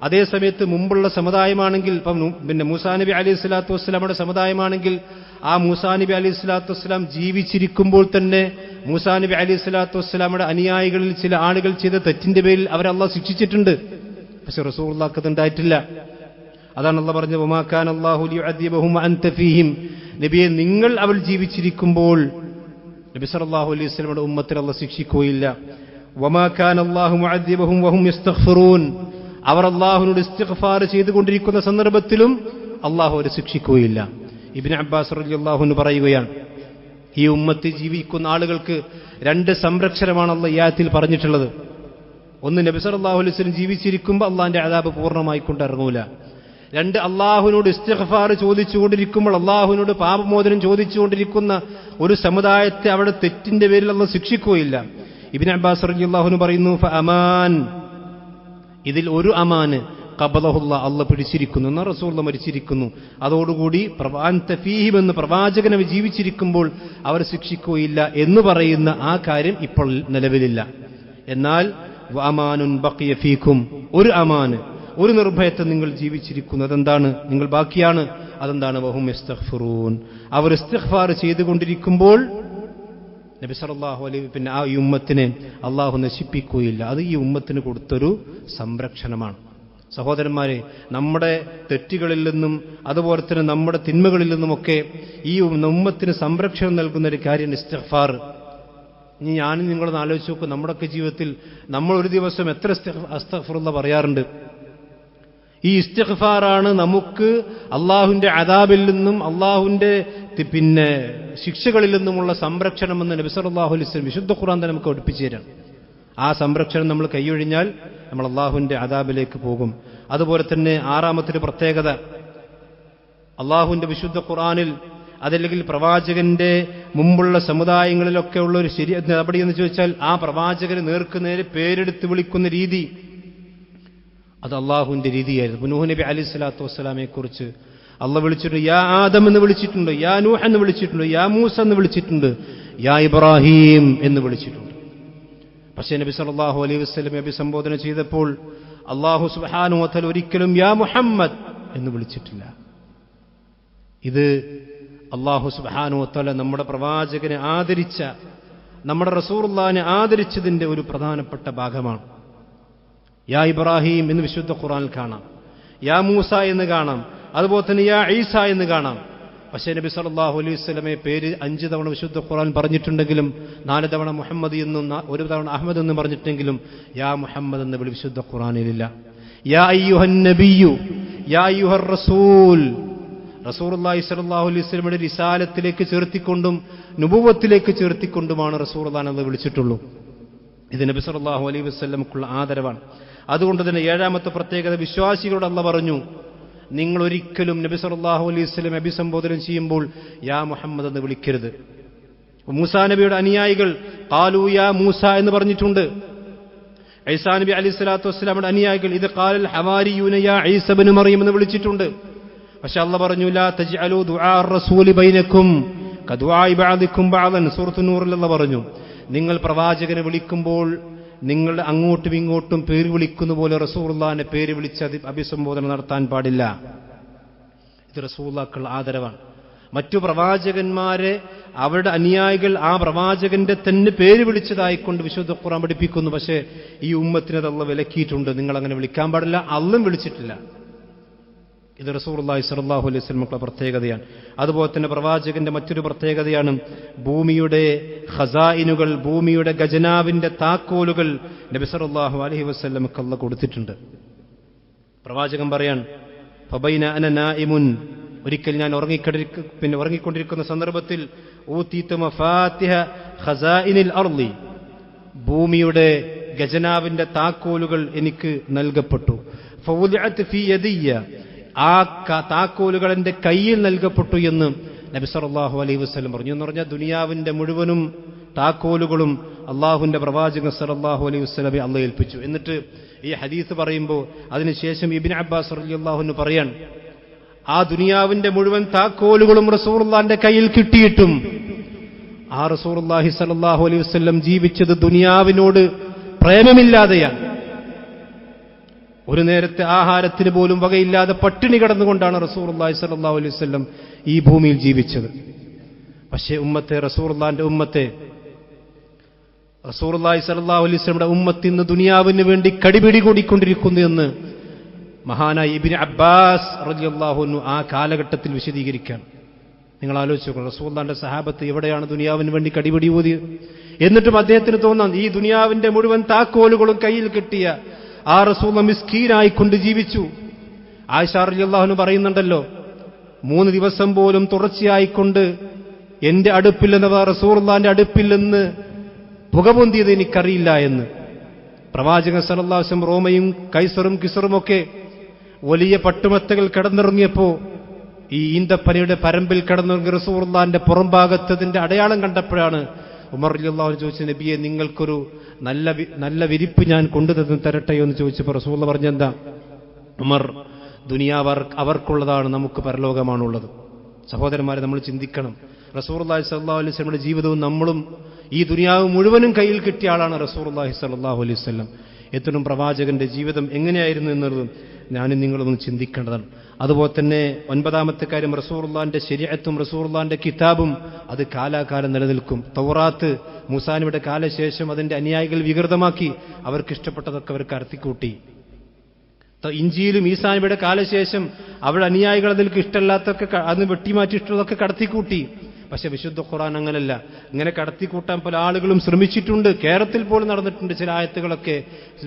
അതേസമയത്ത് മുമ്പുള്ള സമുദായമാണെങ്കിൽ, ഇപ്പം പിന്നെ മൂസാ നബി അലൈഹി സ്വലാത്തു വസ്സലാമയുടെ സമുദായമാണെങ്കിൽ, ആ മൂസാ നബി അലൈഹി സ്വലാത്തു വസ്സലാം ജീവിച്ചിരിക്കുമ്പോൾ തന്നെ മൂസാ നബി അലൈഹി സ്വലാത്തു വസ്സലാമയുടെ അനുയായികളിൽ ചില ആളുകൾ ചെയ്ത തെറ്റിന്റെ പേരിൽ അവരെ അള്ളാഹ് ശിക്ഷിച്ചിട്ടുണ്ട്. പക്ഷെ റസൂലുള്ളാഹിക്ക് അതുണ്ടായിട്ടില്ല. അതാണ് അള്ളാഹ് പറഞ്ഞത്, വമാ കാന അല്ലാഹു ലിയുഅദ്ദിബഹും വഅൻത ഫീഹിം. നബിയെ, നിങ്ങൾ അവൾ ജീവിച്ചിരിക്കുമ്പോൾ നബി സല്ലല്ലാഹു അലൈഹി വസല്ലമയുടെ ഉമ്മത്തിൽ അള്ളാഹ് ശിക്ഷിക്കുകയില്ല. വമാ കാന അല്ലാഹു മുഅദ്ദിബഹും വഹും യസ്തഗ്ഫിറൂൻ. അവർ അള്ളാഹുവിനോട് ഇസ്തിഗ്ഫാർ ചെയ്തുകൊണ്ടിരിക്കുന്ന സന്ദർഭത്തിലും അള്ളാഹു അവരെ ശിക്ഷിക്കുകയില്ല. ഇബ്നു അബ്ബാസ് റളിയല്ലാഹു അൻഹു പറയുകയാണ്, ഈ ഉമ്മത്തിൽ ജീവിക്കുന്ന ആളുകൾക്ക് രണ്ട് സംരക്ഷണമാണ് അള്ളാഹ് ഈ ആയത്തിൽ പറഞ്ഞിട്ടുള്ളത്. ഒന്ന്, നബി സല്ലല്ലാഹു അലൈഹി വസല്ലം ജീവിച്ചിരിക്കുമ്പോൾ അള്ളാഹിന്റെ അദാബ് പൂർണ്ണമായി കൊണ്ട് ഇറങ്ങൂല. രണ്ട്, അള്ളാഹുവിനോട് ഇസ്തിഗ്ഫാർ ചോദിച്ചുകൊണ്ടിരിക്കുമ്പോൾ അള്ളാഹുവിനോട് പാപമോചനം ചോദിച്ചുകൊണ്ടിരിക്കുന്ന ഒരു സമുദായത്തെ അവിടെ തെറ്റിന്റെ പേരിൽ അള്ളാഹ് ശിക്ഷിക്കുകയില്ല. ഇബ്നു അബ്ബാസ് റളിയല്ലാഹു അൻഹു പറയുന്നു, ഫഅമാൻ, ഇതിൽ ഒരു അമാന് ഖബലഹുല്ലാ, അള്ളാഹ് പിടിച്ചിരിക്കുന്നു എന്ന റസൂലുള്ളാഹി മരിച്ചിരിക്കുന്നു, അതോടുകൂടി അൻത ഫീഹിം എന്ന് പ്രവാചകനെ ജീവിച്ചിരിക്കുമ്പോൾ അവർ ശിക്ഷിക്കുകയില്ല എന്ന് പറയുന്ന ആ കാര്യം ഇപ്പോൾ നിലവിലില്ല. എന്നാൽ വഅമാനുൻ ബഖിയ ഫീക്കും, ഒരു അമാന്, ഒരു നിർഭയത്തെ നിങ്ങൾ ജീവിച്ചിരിക്കുന്നു, അതെന്താണ്? നിങ്ങൾ ബാക്കിയാണ്. അതെന്താണ്? വഹും യസ്തഗ്ഫിറൂൻ, അവർ ഇസ്തിഗ്ഫാർ ചെയ്തുകൊണ്ടിരിക്കുമ്പോൾ നബി സല്ലല്ലാഹു അലൈഹി പിന്നെ ആ ഈ ഉമ്മത്തിനെ അള്ളാഹു നശിപ്പിക്കുകയില്ല. അത് ഈ ഉമ്മത്തിന് കൊടുത്തൊരു സംരക്ഷണമാണ്. സഹോദരന്മാരെ, നമ്മുടെ തെറ്റുകളിൽ നിന്നും അതുപോലെ തന്നെ നമ്മുടെ തിന്മകളിൽ നിന്നുമൊക്കെ ഈ ഉമ്മത്തിന് സംരക്ഷണം നൽകുന്ന ഒരു കാര്യം ഇസ്തിഗ്ഫാർ. ഇനി ഞാനും നിങ്ങളൊന്ന് ആലോചിച്ച് നോക്കും, നമ്മുടെയൊക്കെ ജീവിതത്തിൽ നമ്മൾ ഒരു ദിവസം എത്ര അസ്തഗ്ഫിറുല്ലാഹ് പറയാറുണ്ട്? ഈ ഇസ്തിഗ്ഫാറാണ് നമുക്ക് അള്ളാഹുവിന്റെ അദാബിൽ നിന്നും അള്ളാഹുവിന്റെ പിന്നെ ശിക്ഷകളിൽ നിന്നുമുള്ള സംരക്ഷണമെന്ന് നബി സല്ലല്ലാഹു അലൈഹി വസല്ലം വിശുദ്ധ ഖുർആൻ തന്നെ നമുക്ക് പഠിപ്പിച്ചു തരാം. ആ സംരക്ഷണം നമ്മൾ കൈയൊഴിഞ്ഞാൽ നമ്മൾ അള്ളാഹുവിന്റെ അദാബിലേക്ക് പോകും. അതുപോലെ തന്നെ ആറാമത്തെ പ്രത്യേകത, അള്ളാഹുവിന്റെ വിശുദ്ധ ഖുർആനിൽ അതല്ലെങ്കിൽ പ്രവാചകന്റെ മുമ്പുള്ള സമുദായങ്ങളിലൊക്കെ ഉള്ള ഒരു ശരി നടപടി എന്ന് ചോദിച്ചാൽ ആ പ്രവാചകന് നേർക്കുനേരെ പേരെടുത്ത് വിളിക്കുന്ന രീതി, അത് അള്ളാഹുവിന്റെ രീതിയായിരുന്നു. നൂഹ് നബി അലൈഹി സ്വലാത്തു വസ്സലാമയെ കുറിച്ച് അള്ളാഹ് വിളിച്ചിട്ടുണ്ട്, യാ ആദം എന്ന് വിളിച്ചിട്ടുണ്ട്, യാ നൂഹ് എന്ന് വിളിച്ചിട്ടുണ്ട്, യാ മൂസ എന്ന് വിളിച്ചിട്ടുണ്ട്, യാ ഇബ്രാഹിം എന്ന് വിളിച്ചിട്ടുണ്ട്. പക്ഷേ നബി സല്ലല്ലാഹു അലൈഹി വസല്ലം അഭിസംബോധന ചെയ്തപ്പോൾ അള്ളാഹു സുബ്ഹാനഹു വ തആല ഒരിക്കലും യാ മുഹമ്മദ് എന്ന് വിളിച്ചിട്ടില്ല. ഇത് അള്ളാഹു സുബ്ഹാനഹു വ തആല നമ്മുടെ പ്രവാചകനെ ആദരിച്ച, നമ്മുടെ റസൂലുള്ളാഹിനെ ആദരിച്ചതിന്റെ ഒരു പ്രധാനപ്പെട്ട ഭാഗമാണ്. യാ ഇബ്രാഹിം എന്ന് വിശുദ്ധ ഖുർആനിൽ കാണാം, യാ മൂസ എന്ന് കാണാം, അതുപോലെ തന്നെ യാ ഈസ എന്ന് കാണാം. പക്ഷേ നബി സല്ലല്ലാഹു അലൈഹി വസല്ലമയെ പേര് 5 തവണ വിശുദ്ധ ഖുർആൻ പറഞ്ഞിട്ടുണ്ടെങ്കിലും 4 തവണ മുഹമ്മദ് എന്നും 1 തവണ അഹ്മദ് എന്നും പറഞ്ഞിട്ടെങ്കിലും യാ മുഹമ്മദ് എന്ന വിളി വിശുദ്ധ ഖുർആനിലില്ല. യാ അയ്യുഹൻ നബിയ്യു, യാ അയ്യുഹർ റസൂൽ, റസൂലുള്ളാഹി സ്വല്ലല്ലാഹു അലൈഹി വസല്ലമയുടെ റിസാലത്തിലേക്ക് ചേർത്തിക്കൊണ്ടും നുബുവത്തിലേക്ക് ചേർത്തിക്കൊണ്ടുമാണ് റസൂലുള്ളാഹിനെ അത് വിളിച്ചിട്ടുള്ളൂ. ഇത് നബി സല്ലല്ലാഹു അലൈഹി വസല്ലമക്കുള്ള ആദരവാണ്. അതുകൊണ്ട് തന്നെ 7ാമത്തെ പ്രത്യേകത, വിശ്വാസികളോട് അല്ലാഹ് പറഞ്ഞു, നിങ്ങൾ ഒരിക്കലും നബി സല്ലല്ലാഹു അലൈഹി വസല്ലം അഭിസംബോധന ചെയ്യുമ്പോൾ യാ മുഹമ്മദ് എന്ന് വിളിക്കരുത്. മൂസാ നബിയുടെ അനുയായികൾ ഖാലു യാ മൂസ എന്ന് പറഞ്ഞിട്ടുണ്ട്. ഈസാ നബി അലൈഹി സ്വലാത്തു വസ്സലാമിന്റെ അനുയായികൾ ഇത് ഖാലൽ ഹവാരിയൂന യാ ഈസ ഇബ്നു മറിയം എന്ന് വിളിച്ചിട്ടുണ്ട്. പക്ഷെ അല്ലാഹ് പറഞ്ഞു, ലാ തജ്അലു ദുആ റസൂലി ബൈനക്കും കദുആഇ ബഅദിക്കും ബഅദൻ. സൂറത്തുൻ നൂറിൽ അല്ലാഹ് പറഞ്ഞു, നിങ്ങൾ പ്രവാചകനെ വിളിക്കുമ്പോൾ നിങ്ങൾ അങ്ങോട്ടും ഇങ്ങോട്ടും പേര് വിളിക്കുന്ന പോലെ റസൂലുള്ളാഹിനെ പേര് വിളിച്ച് അഭിസംബോധന നടത്താൻ പാടില്ല. ഇത് റസൂലുള്ളാഹിക്കുള്ള ആദരവാണ്. മറ്റു പ്രവാചകന്മാരെ അവരുടെ അനുയായികൾ ആ പ്രവാചകന്റെ തന്നെ പേര് വിളിച്ചതായിക്കൊണ്ട് വിശുദ്ധ ഖുർആൻ പഠിപ്പിക്കുന്നു. പക്ഷേ ഈ ഉമ്മത്തിനെ അല്ലാഹ് വിലക്കിയിട്ടുണ്ട്, നിങ്ങൾ അങ്ങനെ വിളിക്കാൻ പാടില്ല, അള്ളയും വിളിച്ചിട്ടില്ല. ഇത് റസൂലുള്ളാഹി സ്വല്ലല്ലാഹു അലൈഹി വസല്ലമയുടെ പ്രത്യേകതയാണ്. അതുപോലെ തന്നെ പ്രവാചകന്റെ മറ്റൊരു പ്രത്യേകതയാണ്, ഭൂമിയുടെ ഖസായിനുകൾ, ഭൂമിയുടെ ഖജനാവിന്റെ താക്കോലുകൾ നബി സല്ലല്ലാഹു അലൈഹി വസല്ലമക്ക് അല്ലാഹ് കൊടുത്തിട്ടുണ്ട്. പ്രവാചകൻ പറയാൻ, ഫബൈന അന നായിമുൻ, ഒരിക്കൽ ഞാൻ ഉറങ്ങിക്കൊണ്ടിരിക്കുന്ന സന്ദർഭത്തിൽ ഊതീതു മഫാത്തിഹ ഖസായിനിൽ അർളി, ഭൂമിയുടെ ഖജനാവിന്റെ താക്കോലുകൾ എനിക്ക് നൽകപ്പെട്ടു. ഫവുദിഅത് ഫീ യദിയ, ആ താക്കോലുകൾ എന്റെ കയ്യിൽ നൽകപ്പെട്ടു എന്ന് നബി സല്ലല്ലാഹു അലൈഹി വസല്ലം പറഞ്ഞു. എന്ന് പറഞ്ഞാൽ ദുനിയാവിന്റെ മുഴുവനും താക്കോലുകളും അള്ളാഹുവിന്റെ പ്രവാചകൻ സല്ലല്ലാഹു അലൈഹി വസല്ലമയെ അള്ളാഹ് ഏൽപ്പിച്ചു. എന്നിട്ട് ഈ ഹദീസ് പറയുമ്പോൾ അതിനുശേഷം ഇബ്നു അബ്ബാസ് റളിയല്ലാഹു അൻഹു പറയാൻ, ആ ദുനിയാവിന്റെ മുഴുവൻ താക്കോലുകളും റസൂലുള്ളാഹിന്റെ കയ്യിൽ കിട്ടിയിട്ടും ആ റസൂലുള്ളാഹി സല്ലല്ലാഹു അലൈഹി വസല്ലം ജീവിച്ചത് ദുനിയാവിനോട് പ്രേമമില്ലാതെയാണ്. ഒരു നേരത്തെ ആഹാരത്തിന് പോലും വകയില്ലാതെ പട്ടിണി കിടന്നുകൊണ്ടാണ് റസൂലുള്ളാഹി സ്വല്ലല്ലാഹു അലൈഹി വസല്ലം ഈ ഭൂമിയിൽ ജീവിച്ചത്. പക്ഷേ റസൂലുള്ളാഹിന്റെ ഉമ്മത്തെ, റസൂലുള്ളാഹി സ്വല്ലല്ലാഹു അലൈഹി വസല്ലമയുടെ ഉമ്മത്ത് ഇന്ന് ദുനിയാവിന് വേണ്ടി കടിപിടി കൂടിക്കൊണ്ടിരിക്കുന്നു എന്ന് മഹാനായ ഇബ്നു അബ്ബാസ് റളിയല്ലാഹു അൻഹു ആ കാലഘട്ടത്തിൽ വിശദീകരിക്കുകയാണ്. നിങ്ങൾ ആലോചിച്ച് നോക്കണം, റസൂലുള്ളാഹിന്റെ സഹാബത്ത് എവിടെയാണ് ദുനിയാവിന് വേണ്ടി കടിപിടി ഊതിയത്? എന്നിട്ടും അദ്ദേഹത്തിന് തോന്നാം ഈ ദുനിയാവിന്റെ മുഴുവൻ താക്കോലുകളും കയ്യിൽ കിട്ടിയ ആ റസൂൽ മിസ്കീനായിക്കൊണ്ട് ജീവിച്ചു. ആയിഷ റളിയല്ലാഹു അൻഹ പറയുന്നുണ്ടല്ലോ, 3 ദിവസം പോലും തുടർച്ചയായിക്കൊണ്ട് എന്റെ അടുപ്പിൽ നിന്ന്, റസൂലുള്ളാഹിന്റെ അടുപ്പിൽ നിന്ന് പുക പൊന്തിയത് എനിക്കറിയില്ല എന്ന്. പ്രവാചകൻ സല്ലല്ലാഹു അലൈഹി വസല്ലം റോമയും കൈസറും കിസറും ഒക്കെ വലിയ പട്ടുമത്തകൾ കിടന്നിറങ്ങിയപ്പോ ഈ ഈന്തപ്പനയുടെ പരമ്പിൽ കിടന്നിറങ്ങിയ റസൂലുള്ളാഹിന്റെ പുറംഭാഗത്തതിന്റെ അടയാളം കണ്ടപ്പോഴാണ് ഉമർ റളിയല്ലാഹു അൻഹു ചോദിച്ചു, നബിയെ നിങ്ങൾക്കൊരു നല്ല വിരിപ്പ് ഞാൻ കൊണ്ടുതന്നു തരട്ടെയോ എന്ന് ചോദിച്ചപ്പോൾ റസൂലുള്ള പറഞ്ഞെന്താ, ഉമർ, ദുനിയാവ് അവർക്കുള്ളതാണ്, നമുക്ക് പരലോകമാണുള്ളത്. സഹോദരന്മാരെ, നമ്മൾ ചിന്തിക്കണം. റസൂലുള്ളാഹി സ്വല്ലല്ലാഹു അലൈഹി വസല്ലമയുടെ ജീവിതവും നമ്മളും ഈ ദുനിയാവ് മുഴുവനും കയ്യിൽ കിട്ടിയ ആളാണ് റസൂലുള്ളാഹി സ്വല്ലല്ലാഹു അലൈഹി വസല്ലം. എത്രയും പ്രവാചകന്റെ ജീവിതം എങ്ങനെയായിരുന്നു എന്നുള്ളതും ഞാനും നിങ്ങളൊന്ന് ചിന്തിക്കേണ്ടതാണ്. അതുപോലെ തന്നെ 9ാമത്തെ കാര്യം, റസൂലുള്ളാഹിന്റെ ശരീഅത്തും റസൂലുള്ളാഹിന്റെ കിതാബും അത് കാലാകാലം നിലനിൽക്കും. തൗറാത്ത് മൂസാനബിയുടെ കാലശേഷം അതിന്റെ അനുയായികൾ വികൃതമാക്കി, അവർക്ക് ഇഷ്ടപ്പെട്ടതൊക്കെ അവർ കടത്തിക്കൂട്ടി. ഇഞ്ചിയിലും ഈസാനബിയുടെ കാലശേഷം അവരുടെ അനുയായികൾ അതിലേക്ക് ഇഷ്ടമല്ലാത്തൊക്കെ അന്ന് വെട്ടിമാറ്റിയിട്ടുള്ളതൊക്കെ കടത്തിക്കൂട്ടി. പക്ഷെ വിശുദ്ധ ഖുർആൻ അങ്ങനല്ല. ഇങ്ങനെ കടത്തിക്കൂട്ടാൻ പല ആളുകളും ശ്രമിച്ചിട്ടുണ്ട്. കേരളത്തിൽ പോലും നടന്നിട്ടുണ്ട്. ചില ആയത്തുകളൊക്കെ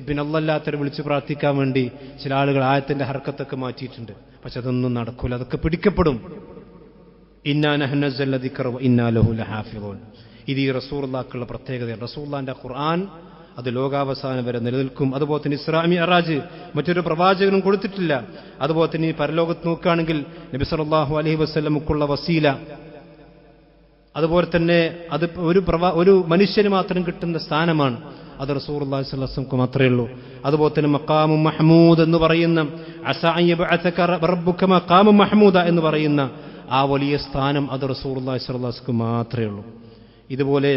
പിന്നെ അല്ലാത്തവരെ വിളിച്ച് പ്രാർത്ഥിക്കാൻ വേണ്ടി ചില ആളുകൾ ആയത്തിന്റെ ഹർക്കത്തൊക്കെ മാറ്റിയിട്ടുണ്ട്. പക്ഷെ അതൊന്നും നടക്കൂല, അതൊക്കെ പിടിക്കപ്പെടും. ഇന്നാ നഹ്നു നസ്സൽന ദിക്റ വ ഇന്നാ ലഹു ലഹാഫിളൂൻ. ഇത് ഈ റസൂലുള്ളാഹിക്കുള്ള പ്രത്യേകതയാണ്. റസൂലുള്ളാഹിന്റെ ഖുർആൻ അത് ലോകാവസാനം വരെ നിലനിൽക്കും. അതുപോലെ തന്നെ ഇസ്രാ മിഅ്റാജ് മറ്റൊരു പ്രവാചകനും കൊടുത്തിട്ടില്ല. അതുപോലെ തന്നെ ഈ പരലോകത്ത് നോക്കുകയാണെങ്കിൽ നബി സല്ലല്ലാഹു അലൈഹി വസല്ലമക്കുള്ള വസീല, അതുപോലെ തന്നെ അത് ഒരു മനുഷ്യന് മാത്രം കിട്ടുന്ന സ്ഥാനമാണ്. അത് റസൂലുള്ളാഹി സ്വല്ലല്ലാഹു അലൈഹി വസല്ലം മാത്രമേ ഉള്ളൂ. അതുപോലെ തന്നെ മഖാമും മഹ്മൂദ് എന്ന് പറയുന്ന, അസാ അൻ യബ്അസക റബ്ബുക മഖാമും മഹ്മൂദ എന്ന് പറയുന്ന ആ വലിയ സ്ഥാനം അത് റസൂലുള്ളാഹി സ്വല്ലല്ലാഹു അലൈഹി വസല്ലം മാത്രമേ ഉള്ളൂ. ഇതുപോലെ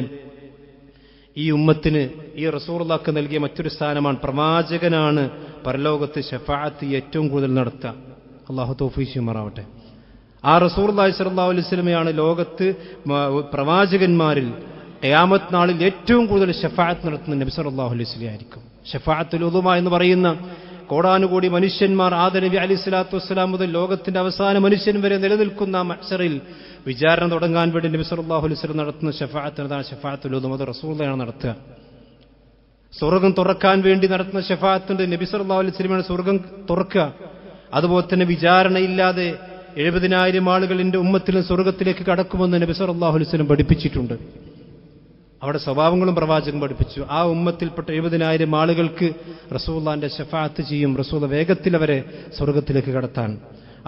ഈ ഉമ്മത്തിന് ഈ റസൂലുള്ളാഹിക്ക് നൽകിയ മറ്റൊരു സ്ഥാനമാണ്, പ്രവാചകനാണ് പരലോകത്ത് ശഫാഅത്ത് ഏറ്റവും കൂടുതൽ നടത്തുക. അല്ലാഹു തൗഫീഖ് ചെയ്യുമാറാവട്ടെ. ആ റസൂലുള്ളാഹി സ്വല്ലല്ലാഹു അലൈഹി വസല്ലമയാണ് ലോകത്ത് പ്രവാചകന്മാരിൽ ഖിയാമത്ത് നാളിൽ ഏറ്റവും കൂടുതൽ ശഫാഅത്ത് നടത്തുന്ന നബി സല്ലല്ലാഹു അലൈഹി വസല്ലം ആയിരിക്കും. ശഫാഅത്തുൽ ഉദുമ എന്ന് പറയുന്ന കോടാനുകോടി മനുഷ്യന്മാർ ആദം നബി അലൈഹി സ്വലാത്തു വസ്സലാം മുതൽ ലോകത്തിന്റെ അവസാന മനുഷ്യൻ വരെ നിലനിൽക്കുന്ന മഹ്ശറിൽ വിചാരണ തുടങ്ങാൻ വേണ്ടി നബി സല്ലല്ലാഹു അലൈഹി വസല്ലം നടത്തുന്ന ശഫാഅത്താണ് ശഫാഅത്തുൽ ഉദുമ. അത് റസൂലുള്ളാഹിയാണ് നടത്തുക. സ്വർഗം തുറക്കാൻ വേണ്ടി നടത്തുന്ന ശഫാഅത്തുണ്ട്. നബി സല്ലല്ലാഹു അലൈഹി വസല്ലമയാണ് സ്വർഗം തുറക്കുക. അതുപോലെ തന്നെ വിചാരണയില്ലാതെ 70,000 ആളുകൾ എന്റെ ഉമ്മത്തിൽ സ്വർഗത്തിലേക്ക് കടക്കുമെന്ന് നബി സല്ലല്ലാഹു അലൈഹി വസല്ലം പഠിപ്പിച്ചിട്ടുണ്ട്. അവിടെ സ്വഭാവങ്ങളും പ്രവാചകൻ പഠിപ്പിച്ചു. ആ ഉമ്മത്തിൽപ്പെട്ട 70,000 ആളുകൾക്ക് റസൂലുള്ളാഹിന്റെ ശഫാഅത്ത് ചെയ്യും. റസൂൽ വേഗത്തിൽ അവരെ സ്വർഗത്തിലേക്ക് കടത്താൻ.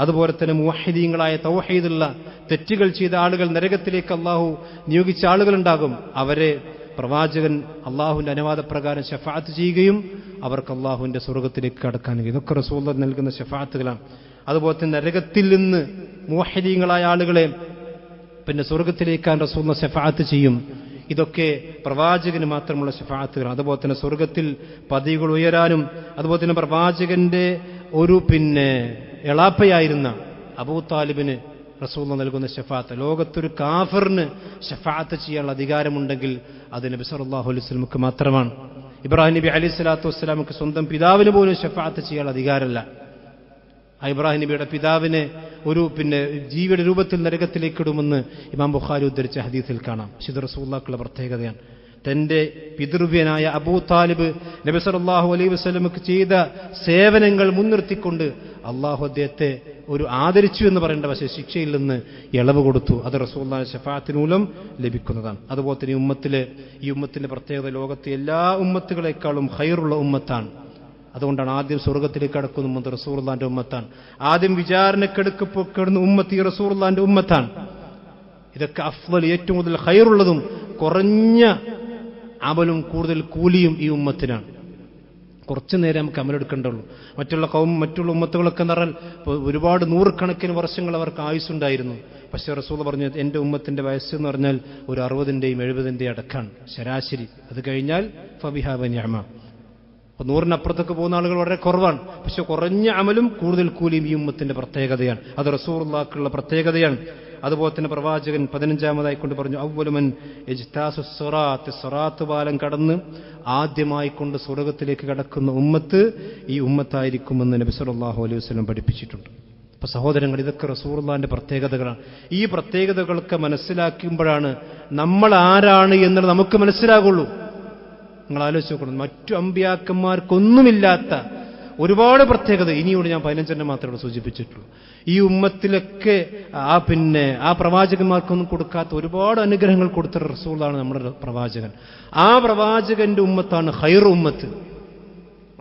അതുപോലെ തന്നെ മുവഹ്ഹിദീങ്ങളായ തൗഹീദുള്ള തെറ്റുകൾ ചെയ്ത ആളുകൾ, നരകത്തിലേക്ക് അള്ളാഹു നിയോഗിച്ച ആളുകളുണ്ടാകും. അവരെ പ്രവാചകൻ അള്ളാഹുവിന്റെ അനുവാദപ്രകാരം ശഫാഅത്ത് ചെയ്യുകയും അവർക്ക് അള്ളാഹുവിന്റെ സ്വർഗത്തിലേക്ക് കടക്കാൻ. ഇതൊക്കെ റസൂലുള്ളാഹി നൽകുന്ന ശഫാഅത്തുകളാണ്. അതുപോലെ തന്നെ നരകത്തിൽ നിന്ന് മുവഹ്ഹിദീങ്ങളായ ആളുകളെ പിന്നെ സ്വർഗത്തിലേക്കാൻ റസൂലുള്ളാഹി ശഫാഅത്ത് ചെയ്യും. ഇതൊക്കെ പ്രവാചകന് മാത്രമുള്ള ശഫാഅത്തുകളാണ്. അതുപോലെ തന്നെ സ്വർഗത്തിൽ പദവികൾ ഉയരാനും, അതുപോലെ തന്നെ പ്രവാചകന്റെ ഒരു എളാപ്പയായിരുന്ന അബൂ താലിബിന് റസൂലുള്ളാഹി നൽകുന്ന ശഫാഅത്ത്. ലോകത്തൊരു കാഫിറിന് ശഫാഅത്ത് ചെയ്യാനുള്ള അധികാരമുണ്ടെങ്കിൽ അത് നബി സല്ലല്ലാഹു അലൈഹി വസല്ലമക്ക് മാത്രമാണ്. ഇബ്രാഹിം നബി അലൈഹി സ്വലാത്തു വസ്സലാമക്ക് സ്വന്തം പിതാവിന് പോലും ശഫാഅത്ത് ചെയ്യാനുള്ള അധികാരമല്ല. ഇബ്രാഹിം നബിയുടെ പിതാവിനെ ഒരു ജീവിയുടെ രൂപത്തിൽ നരകത്തിലേക്ക് ഇടുമെന്ന് ഇമാം ബുഖാരി ഉദ്ധരിച്ച ഹദീസിൽ കാണാം. ഇത് റസൂലുള്ളാഹിക്കുള്ള പ്രത്യേകതയാണ്. തന്റെ പിതൃവ്യനായ അബൂ താലിബ് നബി സല്ലല്ലാഹു അലൈഹി വസല്ലമക്ക് ചെയ്ത സേവനങ്ങൾ മുൻനിർത്തിക്കൊണ്ട് അള്ളാഹു അദ്ദേഹത്തെ ഒരു ആദരിച്ചു എന്ന് പറയേണ്ട, പക്ഷേ ശിക്ഷയിൽ നിന്ന് ഇളവ് കൊടുത്തു. അത് റസൂലുള്ളാഹിയുടെ ശഫാഅത്തിന് മൂലം ലഭിക്കുന്നതാണ്. അതുപോലെ തന്നെ ഈ ഉമ്മത്തിന്റെ പ്രത്യേകത ലോകത്തെ എല്ലാ ഉമ്മത്തുകളെക്കാളും ഖൈറുള്ള ഉമ്മത്താണ്. അതുകൊണ്ടാണ് ആദ്യം സ്വർഗത്തിലേക്ക് കടക്കുന്ന ഉമ്മത്ത് റസൂലുള്ളാഹിന്റെ ഉമ്മത്താണ്. ആദ്യം വിചാരണക്കെടുക്കപ്പെടുന്ന ഉമ്മത്ത് ഈ റസൂലുള്ളാഹിന്റെ ഉമ്മത്താണ്. ഇതൊക്കെ അഫ്ളൽ, ഏറ്റവും കൂടുതൽ ഖൈറുള്ളതും കുറഞ്ഞ അമലും കൂടുതൽ കൂലിയും ഈ ഉമ്മത്തിനാണ്. കുറച്ചു നേരം നമുക്ക് അമലെടുക്കേണ്ടുള്ളൂ. മറ്റുള്ള ഉമ്മത്തുകളൊക്കെ എന്ന് പറഞ്ഞാൽ ഒരുപാട് നൂറുകണക്കിന് വർഷങ്ങൾ അവർക്ക് ആയുസ്സുണ്ടായിരുന്നു. പക്ഷേ റസൂൽ പറഞ്ഞു, എന്റെ ഉമ്മത്തിന്റെ വയസ്സെന്ന് പറഞ്ഞാൽ ഒരു 60-ന്റെയും 70-ന്റെയും അടക്കാണ് ശരാശരി. അത് കഴിഞ്ഞാൽ ഫബിഹാ വനിഅമ. 100-നപ്പുറത്തൊക്കെ പോകുന്ന ആളുകൾ വളരെ കുറവാണ്. പക്ഷെ കുറഞ്ഞ അമലും കൂടുതൽ കൂലിയും ഈ ഉമ്മത്തിന്റെ പ്രത്യേകതയാണ്. അത് റസൂലുള്ളാഹിക്കുള്ള പ്രത്യേകതയാണ്. അതുപോലെ തന്നെ പ്രവാചകൻ 15-ാമതായി കൊണ്ട് പറഞ്ഞു, അവ്വലുമൻ ഇജ്താസു സിറാത്ത് പാലം കടന്ന് ആദ്യമായി കൊണ്ട് സ്വർഗത്തിലേക്ക് കടക്കുന്ന ഉമ്മത്ത് ഈ ഉമ്മത്തായിരിക്കുമെന്ന് നബി സല്ലല്ലാഹു അലൈഹി വസല്ലം പഠിപ്പിച്ചിട്ടുണ്ട്. അപ്പൊ സഹോദരങ്ങൾ, ഇതൊക്കെ റസൂലുള്ളാഹിന്റെ പ്രത്യേകതകളാണ്. ഈ പ്രത്യേകതകളൊക്കെ മനസ്സിലാക്കുമ്പോഴാണ് നമ്മൾ ആരാണ് എന്നുള്ളത് നമുക്ക് മനസ്സിലാകുള്ളൂ. നിങ്ങൾ ആലോചിച്ച് നോക്കണം, മറ്റു അമ്പിയാക്കന്മാർക്കൊന്നുമില്ലാത്ത ഒരുപാട് പ്രത്യേകത ഇനിയോട് ഞാൻ 15 മാത്രമേ സൂചിപ്പിച്ചിട്ടുള്ളൂ. ഈ ഉമ്മത്തിലൊക്കെ ആ പ്രവാചകന്മാർക്കൊന്നും കൊടുക്കാത്ത ഒരുപാട് അനുഗ്രഹങ്ങൾ കൊടുത്ത റസൂലാണ് നമ്മുടെ പ്രവാചകൻ. ആ പ്രവാചകന്റെ ഉമ്മത്താണ് ഖൈർ ഉമ്മത്ത്.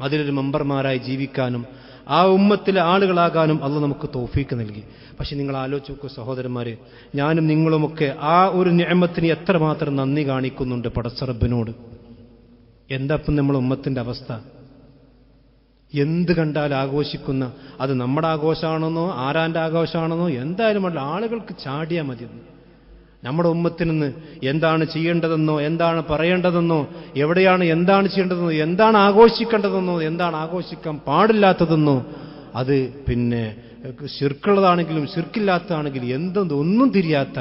അതിലൊരു മെമ്പർമാരായി ജീവിക്കാനും ആ ഉമ്മത്തിലെ ആളുകളാകാനും അള്ളാഹ് നമുക്ക് തൗഫീക്ക് നൽകി. പക്ഷെ നിങ്ങൾ ആലോചിച്ച് നോക്കൂ സഹോദരന്മാരെ, ഞാനും നിങ്ങളുമൊക്കെ ആ ഒരു നിഅമത്തിന് എത്രമാത്രം നന്ദി കാണിക്കുന്നുണ്ട് പടച്ച റബ്ബിനോട്. എന്താ ഇപ്പം നമ്മളെ ഉമ്മത്തിന്റെ അവസ്ഥ? എന്ത് കണ്ടാൽ ആഘോഷിക്കുന്ന, അത് നമ്മുടെ ആഘോഷമാണെന്നോ ആരാന്റെ ആഘോഷമാണെന്നോ എന്തായാലും ആളുകൾക്ക് ചാടിയാൽ മതി. നമ്മുടെ ഉമ്മത്തിനെന്ന് എന്താണ് ചെയ്യേണ്ടതെന്നോ എന്താണ് പറയേണ്ടതെന്നോ എവിടെയാണ് എന്താണ് ചെയ്യേണ്ടതെന്നോ എന്താണ് ആഘോഷിക്കേണ്ടതെന്നോ എന്താണ് ആഘോഷിക്കാൻ പാടില്ലാത്തതെന്നോ അത് പിന്നെ ശിർക്കുള്ളതാണെങ്കിലും ശിർക്കില്ലാത്തതാണെങ്കിലും ഒന്നും തിരിയാത്ത,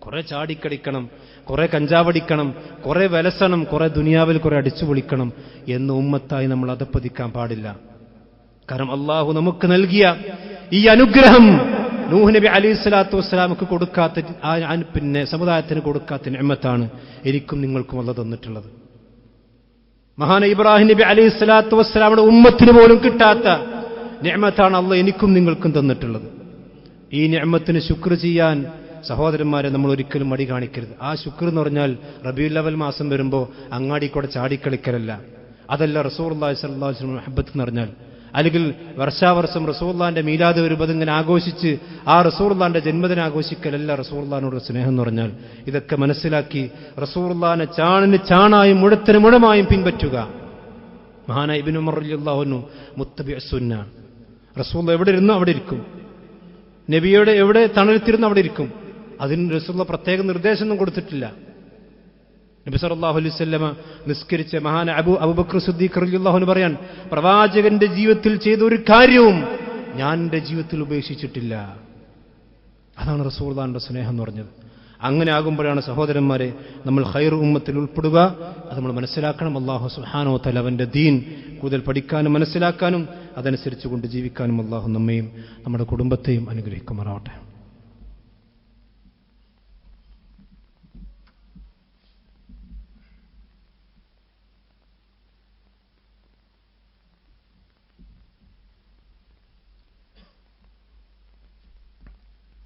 കുറെ ചാടിക്കടിക്കണം, കുറെ കഞ്ചാവടിക്കണം, കുറെ വിലസണം, കുറെ ദുനിയാവിൽ കുറെ അടിച്ചു പൊളിക്കണം എന്ന് ഉമ്മത്തായി നമ്മൾ അധപ്പതിക്കാൻ പാടില്ല. കാരണം അള്ളാഹു നമുക്ക് നൽകിയ ഈ അനുഗ്രഹം നൂഹ് നബി അലൈഹി സ്വലാത്തു വസ്സലാമക്ക് കൊടുക്കാത്ത, പിന്നെ സമുദായത്തിന് കൊടുക്കാത്ത നിഅമത്താണ് എനിക്കും നിങ്ങൾക്കും അല്ലാഹു തന്നിട്ടുള്ളത്. മഹാന ഇബ്രാഹിം നബി അലൈഹി സ്വലാത്തു വസ്സലാമിന്റെ ഉമ്മത്തിന് പോലും കിട്ടാത്ത നിഅമത്താണ് അല്ലാഹു എനിക്കും നിങ്ങൾക്കും തന്നിട്ടുള്ളത്. ഈ നിഅമത്തിന് ശുക്ർ ചെയ്യാൻ സഹോദരന്മാരെ നമ്മൾ ഒരിക്കലും മടി കാണിക്കരുത്. ആ ശുക്ർ എന്ന് പറഞ്ഞാൽ റബീഉൽ അവൽ മാസം വരുമ്പോൾ അങ്ങാടിക്കൂടെ ചാടിക്കളിക്കലല്ല. അതല്ല റസൂലുള്ളാഹി സ്വല്ലല്ലാഹു അലൈഹി വസല്ലം മുഹബ്ബത്ത് എന്ന് പറഞ്ഞാൽ. അല്ലെങ്കിൽ വർഷാവർഷം റസൂലുള്ളാഹിന്റെ മീലാദ് വരുമ്പോൾ അതിങ്ങനെ ആഘോഷിച്ച് ആ റസൂലുള്ളാഹിന്റെ ജന്മദിനം ആഘോഷിക്കലല്ല റസൂലുള്ളാഹിനോട് സ്നേഹം എന്ന് പറഞ്ഞാൽ. ഇതൊക്കെ മനസ്സിലാക്കി റസൂലുള്ളാഹിനെ ചാണിന് ചാണായും മുഴത്തിന് മുഴമായും പിൻപറ്റുക. മഹാനായ ഇബ്നു ഉമർ റളിയല്ലാഹു അൻഹു മുത്തബിഉ സുന്ന. റസൂലുള്ളാഹി എവിടെ ഇരുന്നോ അവിടെ ഇരിക്കും, നബിയുടെ എവിടെ തണലത്തിരുന്ന് അവിടെ ഇരിക്കും. അതിന് റസൂലുള്ളാഹി പ്രത്യേക നിർദ്ദേശമൊന്നും കൊടുത്തിട്ടില്ല. നബി സല്ലല്ലാഹു അലൈഹി വസല്ലമ നിസ്കരിച്ച മഹാന അബൂബക്കർ സിദ്ദീഖ് റളിയല്ലാഹു അൻഹു പറയാൻ, പ്രവാചകന്റെ ജീവിതത്തിൽ ചെയ്ത ഒരു കാര്യവും ഞാൻ എൻ്റെ ജീവിതത്തിൽ ഉപേക്ഷിച്ചിട്ടില്ല. അതാണ് റസൂലുള്ളാഹിന്റെ സ്നേഹം എന്ന് പറഞ്ഞത്. അങ്ങനെ ആകുമ്പോഴാണ് സഹോദരന്മാരെ നമ്മൾ ഖൈർ ഉമ്മത്തിൽ ഉൾപ്പെടുക. അത് നമ്മൾ മനസ്സിലാക്കണം. അല്ലാഹു സുബ്ഹാനഹു വ തആല അവന്റെ ദീൻ കൂടുതൽ പഠിക്കാനും മനസ്സിലാക്കാനും അതനുസരിച്ച് കൊണ്ട് ജീവിക്കാനും അല്ലാഹു നമ്മയും നമ്മുടെ കുടുംബത്തെയും അനുഗ്രഹിക്കുമാറാവട്ടെ.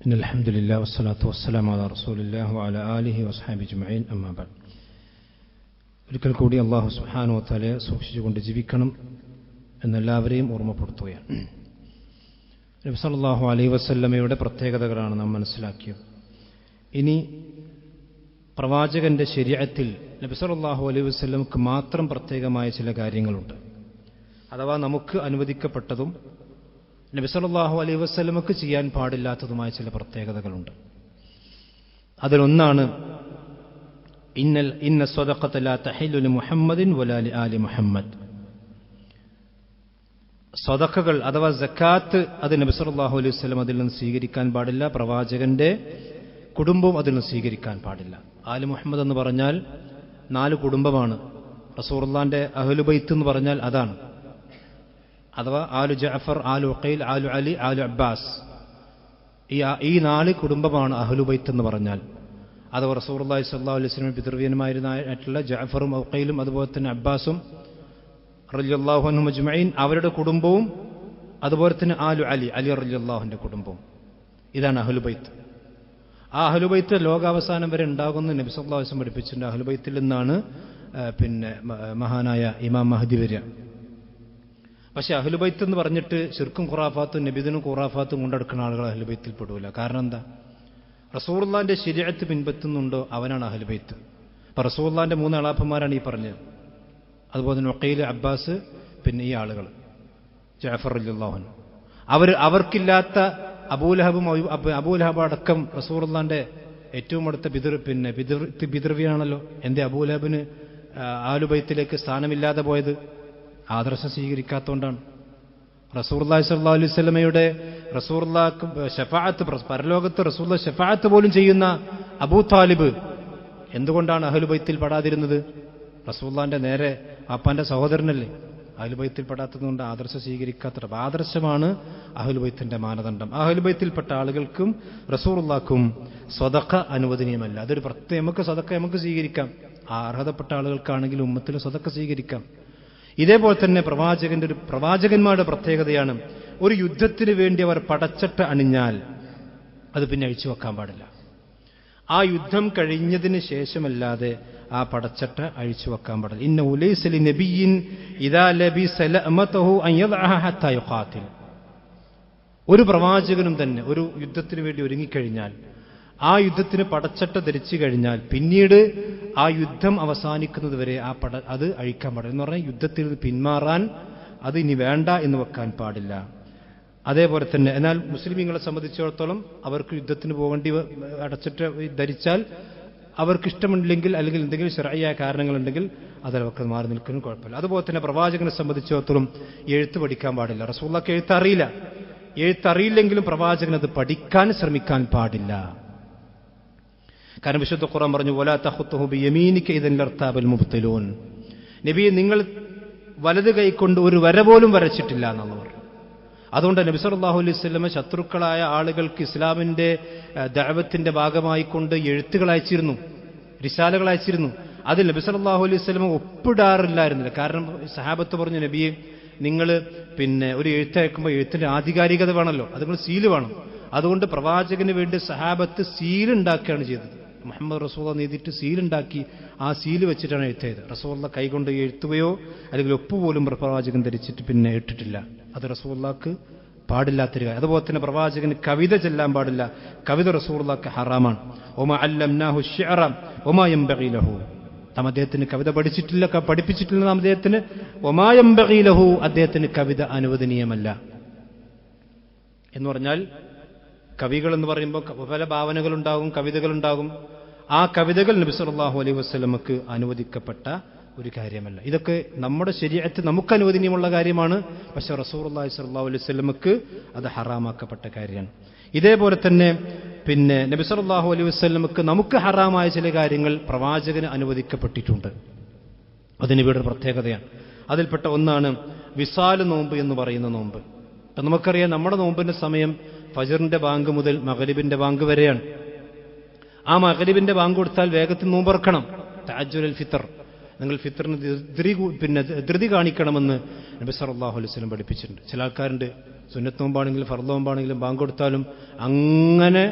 إن الحمد لله والصلاة والسلام على رسول الله وعلى آله وصحبه أجمعين أما بعد. ഒരിക്കൽ കൂടി അല്ലാഹു സുബ്ഹാനഹു വ തആലയെ സൂക്ഷിച്ചുകൊണ്ട് ജീവിക്കണം എന്നെല്ലാവരെയും ഓർമ്മപ്പെടുത്തുകയാണ്. നബി സല്ലല്ലാഹു അലൈഹി വസല്ലമയുടെ പ്രത്യേകതകളാണ് നാം മനസ്സിലാക്കിയത്. ഇനി പ്രവാചകന്റെ ശരീഅത്തിൽ നബി സല്ലല്ലാഹു അലൈഹി വസല്ലമക്ക് മാത്രം പ്രത്യേകമായ ചില കാര്യങ്ങളുണ്ട്. അഥവാ നമുക്ക് അനുവദിക്കപ്പെട്ടതും നബി സല്ലല്ലാഹു അലൈഹി വസല്ലമക്ക് ചെയ്യാൻ പാടില്ലാത്തതുമായ ചില പ്രത്യേകതകളുണ്ട്. അതിലൊന്നാണ് ഇന്ന സ്വദഖത ലാ തഹില്ലു ലി മുഹമ്മദിൻ വലാ ലി ആലി മുഹമ്മദ്. സ്വദഖകൾ അഥവാ സക്കാത്ത് അത് നബി സല്ലല്ലാഹു അലൈഹി വസല്ലം അതിൽ നിന്ന് സ്വീകരിക്കാൻ പാടില്ല. പ്രവാചകന്റെ കുടുംബവും അതിൽ നിന്ന് സ്വീകരിക്കാൻ പാടില്ല. ആലി മുഹമ്മദ് എന്ന് പറഞ്ഞാൽ 4 കുടുംബമാണ്. റസൂലുള്ളാഹിന്റെ അഹ്ലു ബൈത്ത് എന്ന് പറഞ്ഞാൽ അതാണ്. അഥവാ ആലു ജഅഫർ, ആലു ഉഖൈൽ, ആലു അലി, ആലു അബ്ബാസ്, ഈ 4 കുടുംബമാണ് അഹ്ലു ബൈത്ത് എന്ന് പറഞ്ഞാൽ. അഥവാ റസൂലുള്ളാഹി സ്വല്ലല്ലാഹു അലൈഹി വസല്ലം പിതൃവ്യന്മാരായിട്ടുള്ള ജഅഫറും ഉഖൈലും അതുപോലെ തന്നെ അബ്ബാസും റളിയല്ലാഹു അൻഹും അജ്മഈൻ അവരുടെ കുടുംബവും അതുപോലെ തന്നെ ആലു അലി റളിയല്ലാഹുവിന്റെ കുടുംബവും. ഇതാണ് അഹ്ലു ബൈത്ത്. ആ അഹ്ലു ബൈത്ത് ലോകാവസാനം വരെ ഉണ്ടാകുന്ന നബി സല്ലല്ലാഹു അലൈഹി വസല്ലം പഠിപ്പിച്ചിട്ടുണ്ട്. അഹ്ലു ബൈത്തിൽ നിന്നാണ് പിന്നെ മഹാനായ ഇമാം മഹ്ദി വരിക. പക്ഷെ അഹ്ലുബൈത്ത് എന്ന് പറഞ്ഞിട്ട് ശിർക്കും ഖുറാഫാത്തും നബിദിനും ഖുറാഫാത്തും കൊണ്ടെടുക്കുന്ന ആളുകൾ അഹ്ലുബൈത്തിൽ പെടൂല. കാരണം എന്താ? റസൂലുള്ളാഹിന്റെ ശരീഅത്ത് പിൻപറ്റുന്നുണ്ടോ അവനാണ് അഹ്ലുബൈത്ത്. അപ്പൊ റസൂലുള്ളാഹിന്റെ 3 അളാപ്പന്മാരാണ് ഈ പറഞ്ഞത്. അതുപോലെ തന്നെ ഉഖൈൽ, അബ്ബാസ്, പിന്നെ ഈ ആളുകൾ ജഅഫർ റളിയല്ലാഹു അൻഹു. അവർക്കില്ലാത്ത അബൂലഹബ് അടക്കം റസൂലുള്ളാഹിന്റെ ഏറ്റവും അടുത്ത പിതൃവ്യാണല്ലോ. എന്തേ അബൂലഹബിന് ആലുബൈത്തിലേക്ക് സ്ഥാനമില്ലാതെ പോയത്? ആദർശം സ്വീകരിക്കാത്തതുകൊണ്ടാണ്. റസൂലുള്ളാഹി സ്വല്ലല്ലാഹു അലൈഹി വസല്ലമയുടെ റസൂലുള്ളാഹിക്ക് ശഫാഅത്ത്, പരലോകത്ത് റസൂലുള്ളാഹി ശഫാഅത്ത് പോലും ചെയ്യുന്ന അബൂ താലിബ് എന്തുകൊണ്ടാണ് അഹ്ലു ബൈത്തിൽ പെടാതിരുന്നത്? റസൂലുള്ളാഹിന്റെ നേരെ പാപ്പാന്റെ സഹോദരനല്ലേ. അഹ്ലു ബൈത്തിൽ പെടാത്തതുകൊണ്ട് ആദർശം സ്വീകരിക്കാത്ത. ആദർശമാണ് അഹ്ലു ബൈത്തിന്റെ മാനദണ്ഡം. അഹ്ലു ബൈത്തിൽപ്പെട്ട ആളുകൾക്കും റസൂലുള്ളാഹിക്കും സ്വദഖ അനുവദനീയമല്ല. അതൊരു നമുക്ക് സ്വദഖ നമുക്ക് സ്വീകരിക്കാം. അർഹതപ്പെട്ട ആളുകൾക്കാണെങ്കിൽ ഉമ്മത്തിൽ സ്വദഖ സ്വീകരിക്കാം. ഇതേപോലെ തന്നെ പ്രവാചകന്മാരുടെ പ്രത്യേകതയാണ്, ഒരു യുദ്ധത്തിന് വേണ്ടി അവർ പടച്ചട്ട അണിഞ്ഞാൽ അത് പിന്നെ അഴിച്ചു വെക്കാൻ പാടില്ല. ആ യുദ്ധം കഴിഞ്ഞതിന് ശേഷമല്ലാതെ ആ പടച്ചട്ട അഴിച്ചു വെക്കാൻ പാടില്ല. ഇന്ന ഉലൈസ ലിനബിയ്യിൻ ഇദാ ലബിസ ലഅമതഹു അൻ യദ്അഹ ഹത്താ യുഖാതിൽ. ഒരു പ്രവാചകനും തന്നെ ഒരു യുദ്ധത്തിന് വേണ്ടി ഒരുങ്ങിക്കഴിഞ്ഞാൽ, ആ യുദ്ധത്തിന് പടച്ചട്ട ധരിച്ചു കഴിഞ്ഞാൽ പിന്നീട് ആ യുദ്ധം അവസാനിക്കുന്നത് വരെ അത് അഴിക്കാൻ പാടില്ല. എന്ന് പറഞ്ഞാൽ യുദ്ധത്തിൽ പിന്മാറാൻ, അത് ഇനി വേണ്ട എന്ന് വെക്കാൻ പാടില്ല. അതേപോലെ തന്നെ എന്നാൽ മുസ്ലിമീങ്ങളെ സംബന്ധിച്ചിടത്തോളം അവർക്ക് യുദ്ധത്തിന് പോകേണ്ടി അടച്ചിട്ട് ധരിച്ചാൽ അവർക്ക് ഇഷ്ടമില്ലെങ്കിൽ അല്ലെങ്കിൽ എന്തെങ്കിലും ശർഈയായ കാരണങ്ങളുണ്ടെങ്കിൽ അതിലൊക്കെ മാറി നിൽക്കുന്നു, കുഴപ്പമില്ല. അതുപോലെ തന്നെ പ്രവാചകനെ സംബന്ധിച്ചിടത്തോളം എഴുത്ത് പഠിക്കാൻ പാടില്ല. റസൂലുള്ളാഹിക്ക് എഴുത്തറിയില്ല. എഴുത്തറിയില്ലെങ്കിലും പ്രവാചകൻ അത് പഠിക്കാൻ ശ്രമിക്കാൻ പാടില്ല. കാരണം വിശുദ്ധ ഖുർആൻ പറഞ്ഞു, വലാ തഖുതുഹു ബിയമീനിക ഇദൻ ലർതാബൽ മുബ്തിലൂൻ. നബിയെ നിങ്ങൾ വലത് കൈകൊണ്ട് ഒരു വര പോലും വരച്ചിട്ടില്ല എന്നാണ് പറഞ്ഞു. അതുകൊണ്ട് നബി സല്ലല്ലാഹു അലൈഹി വസല്ലം ശത്രുക്കളായ ആളുകൾക്ക് ഇസ്ലാമിന്റെ ദഅവത്തിന്റെ ഭാഗമായിക്കൊണ്ട് എഴുത്തുകൾ അയച്ചിരുന്നു, റിസാലകൾ അയച്ചിരുന്നു. അതിൽ നബി സല്ലല്ലാഹു അലൈഹി വസല്ലം ഒപ്പിടാറില്ലായിരുന്നില്ല. കാരണം സഹാബത്ത് പറഞ്ഞു, നബിയെ നിങ്ങൾ ഒരു എഴുത്തയക്കുമ്പോൾ എഴുത്തിന്റെ ആധികാരികത വേണമല്ലോ, അത് നിങ്ങൾ സീല് വേണം. അതുകൊണ്ട് പ്രവാചകന് വേണ്ടി സഹാബത്ത് സീലുണ്ടാക്കുകയാണ് ചെയ്തത്. മുഹമ്മദ് റസൂലുള്ളാഹി നീതിട്ട് സീലുണ്ടാക്കി ആ സീല് വെച്ചിട്ടാണ് എഴുത്തിയത്. റസൂലുള്ളാഹി കൈകൊണ്ട് എഴുത്തുകയോ അല്ലെങ്കിൽ ഒപ്പുപോലും പ്രവാചകൻ ധരിച്ചിട്ട് പിന്നെ ഇട്ടിട്ടില്ല. അത് റസൂലുള്ളാഹിക്ക് പാടില്ലാത്തൊരു കാര്യം. അതുപോലെ തന്നെ പ്രവാചകന് കവിത ചെല്ലാൻ പാടില്ല. കവിത റസൂലുള്ളാഹിക്ക് ഹറാമാണ്. വമാ അല്ലംനാഹു ശിഅറ വമാ യംബഗി ലഹു. അദ്ദേഹത്തിന് കവിത പഠിപ്പിച്ചിട്ടില്ല. അദ്ദേഹത്തിന് വമാ യംബഗി ലഹു, അദ്ദേഹത്തിന് കവിത അനുവദനീയമല്ല. എന്ന് പറഞ്ഞാൽ കവികൾ എന്ന് പറയുമ്പോൾ പല ഭാവനകളുണ്ടാകും, കവിതകളുണ്ടാകും. ആ കവിതകൾ നബി സല്ലല്ലാഹു അലൈഹി വസല്ലമക്ക് അനുവദിക്കപ്പെട്ട ഒരു കാര്യമല്ല. ഇതൊക്കെ നമ്മുടെ ശരീഅത്ത് നമുക്ക് അനുവദനീയമുള്ള കാര്യമാണ്. പക്ഷെ റസൂലുള്ളാഹി സ്വല്ലല്ലാഹു അലൈഹി വസല്ലമക്ക് അത് ഹറാമാക്കപ്പെട്ട കാര്യമാണ്. ഇതേപോലെ തന്നെ നബി സല്ലല്ലാഹു അലൈഹി വസല്ലമക്ക് നമുക്ക് ഹറാമായ ചില കാര്യങ്ങൾ പ്രവാചകന് അനുവദിക്കപ്പെട്ടിട്ടുണ്ട്. അതിന് ഇവിടെ പ്രത്യേകതയാണ്. അതിൽപ്പെട്ട ഒന്നാണ് വിസാല് നോമ്പ് എന്ന് പറയുന്ന നോമ്പ്. അപ്പം നമുക്കറിയാം, നമ്മുടെ നോമ്പിന്റെ സമയം ഫജറിന്റെ ബാങ്ക് മുതൽ മഗ്രിബിന്റെ ബാങ്ക് വരെയാണ്. ആ മഗ്രിബിന്റെ ബാങ്ക് കൊടുത്താൽ വേഗത്തിൽ നോമ്പറക്കണം. തഅജ്ജുലുൽ ഫിത്ർ, നിങ്ങൾ ഫിത്റിന് ധൃതി കാണിക്കണമെന്ന് നബി സല്ലല്ലാഹു അലൈഹി വസല്ലം പഠിപ്പിച്ചിട്ടുണ്ട്. ചില ആൾക്കാരുണ്ട്, സുന്നത്ത് നോമ്പാണെങ്കിലും ഫർദ് നോമ്പാണെങ്കിലും ബാങ്ക് കൊടുത്താലും അങ്ങനെ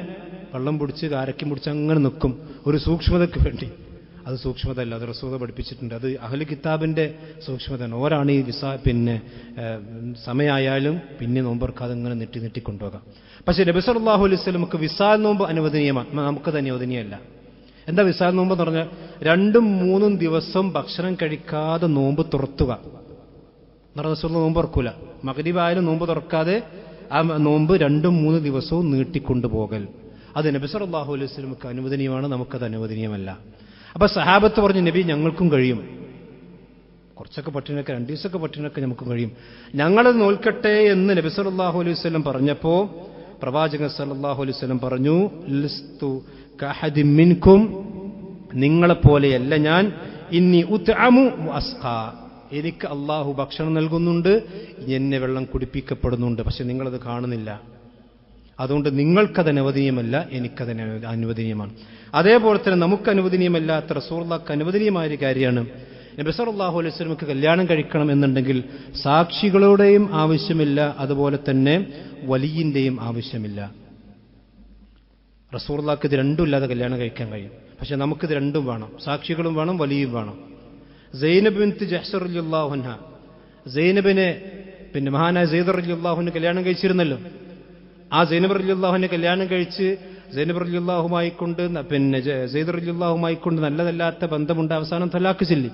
വെള്ളം പിടിച്ച് കാരക്കും പിടിച്ച് അങ്ങനെ നിൽക്കും, ഒരു സൂക്ഷ്മതയ്ക്ക് വേണ്ടി. അത് സൂക്ഷ്മതയല്ല, അത് റസൂൽ പഠിപ്പിച്ചിട്ടുണ്ട്. അത് അഹ്ലു കിതാബിന്റെ സൂക്ഷ്മതയാണ്. ഓരാണ് ഈ സമയമായാലും പിന്നെ നോമ്പർക്കാതെ ഇങ്ങനെ നെട്ടിക്കൊണ്ടുപോകാം. പക്ഷെ നബി സല്ലല്ലാഹു അലൈഹി വസല്ലമക്ക് വിസാൽ നോമ്പ് അനുവദനീയമാണ്, നമുക്കത് അനുവദനീയമല്ല. എന്താ വിസാൽ നോമ്പ് എന്ന് പറഞ്ഞാൽ 2-3 ദിവസം ഭക്ഷണം കഴിക്കാതെ നോമ്പ് തുറത്തുക. റസൂൽ നോമ്പ് തുറക്കൂല, മഗ്രിബായാലും നോമ്പ് തുറക്കാതെ ആ നോമ്പ് 2-3 ദിവസവും നീട്ടിക്കൊണ്ടുപോകൽ, അത് നബി സല്ലല്ലാഹു അലൈഹി വസല്ലമക്ക് അനുവദനീയമാണ്, നമുക്കത് അനുവദനീയമല്ല. അപ്പൊ സഹാബത്ത് പറഞ്ഞു, നബി ഞങ്ങൾക്കും കഴിയും, കുറച്ചൊക്കെ പട്ടിണിയൊക്കെ 2 ദിവസമൊക്കെ പട്ടിണിയൊക്കെ നമുക്കും കഴിയും, ഞങ്ങളത് നോൽക്കട്ടെ എന്ന് നബി സല്ലല്ലാഹു അലൈഹി വസല്ലം പറഞ്ഞപ്പോ പ്രവാചകൻ സല്ലല്ലാഹു അലൈഹി വസല്ലം പറഞ്ഞു, ലിസ്തു കഅഹദിൻ മിൻകും, നിങ്ങളെപ്പോലെയല്ല ഞാൻ, ഇന്നി ഉത്അമു വഅസ്ഖാ, എനിക്ക് അള്ളാഹു ഭക്ഷണം നൽകുന്നുണ്ട്, എന്നെ വെള്ളം കുടിപ്പിക്കപ്പെടുന്നുണ്ട്, പക്ഷെ നിങ്ങളത് കാണുന്നില്ല. അതുകൊണ്ട് നിങ്ങൾക്കത് അനുവദനീയമല്ല, എനിക്കത് അനുവദനീയമാണ്. അതേപോലെ തന്നെ നമുക്ക് അനുവദനീയമല്ലാത്ത റസൂലുള്ളാഹിക്ക് അനുവദനീയമായ ഒരു കാര്യമാണ്, നബി സല്ലല്ലാഹു അലൈഹി വസല്ലമക്ക് കല്യാണം കഴിക്കണം എന്നുണ്ടെങ്കിൽ സാക്ഷികളുടെയും ആവശ്യമില്ല, അതുപോലെ തന്നെ വലിയിന്റെയും ആവശ്യമില്ല. റസൂലുള്ളാഹിക്ക് ഇത് രണ്ടും ഇല്ലാതെ കല്യാണം കഴിക്കാൻ കഴിയും. പക്ഷെ നമുക്കിത് രണ്ടും വേണം, സാക്ഷികളും വേണം, വലിയും വേണം. സൈനബ് ബിൻത്ത് ജഹ്ശ് റളിയല്ലാഹു അൻഹ, സൈനബിനെ മഹാനായ സയ്യിദ് റളിയല്ലാഹു അൻഹു കല്യാണം കഴിച്ചിരുന്നല്ലോ. ആ സൈനബ് റളിയല്ലാഹുവിനെ കല്യാണം കഴിച്ച് സൈനബ് റളിയല്ലാഹുമായി കൊണ്ട് സയ്യിദ് റളിയല്ലാഹുമായി കൊണ്ട് നല്ലതല്ലാത്ത ബന്ധമുണ്ട്. അവസാനം തലാഖ് ചൊല്ലി.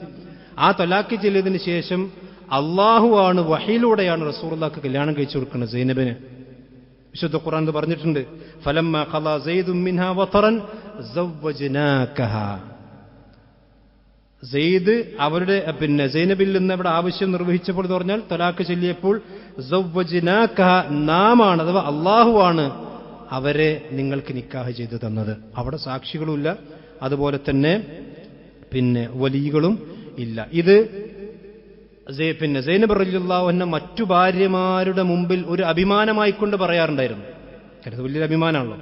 ആ തലാഖ് ചൊല്ലിയതിന് ശേഷം അള്ളാഹുവാണ് വഹയിലൂടെയാണ് റസൂലുള്ളാഹിക്ക് കല്യാണം കഴിച്ചു കൊടുക്കുന്നത് സൈനബിന്. വിശുദ്ധ ഖുർആൻ പറഞ്ഞിട്ടുണ്ട്, ഫലമ്മ ഖളാ സയ്യിദും മിൻഹാ വതറൻ സവ്വജ്നാകഹാ. സെയ്ദ് അവരുടെ സൈനബിൽ നിന്ന് അവിടെ ആവശ്യം നിർവഹിച്ചപ്പോൾ എന്ന് പറഞ്ഞാൽ തലാഖ് ചൊല്ലിയപ്പോൾ സവ്വജ്നാകഹ, നാമാണ് അഥവാ അള്ളാഹുവാണ് അവരെ നിങ്ങൾക്ക് നിക്കാഹ് ചെയ്തു തന്നത്. അവിടെ സാക്ഷികളുമില്ല, അതുപോലെ തന്നെ വലികളും ഇല്ല. ഇത് സൈനബ് റളിയല്ലാഹു അൻഹ മറ്റു ഭാര്യമാരുടെ മുമ്പിൽ ഒരു അഭിമാനമായിക്കൊണ്ട് പറയാറുണ്ടായിരുന്നു. കാരണം വലിയൊരു അഭിമാനമാണല്ലോ.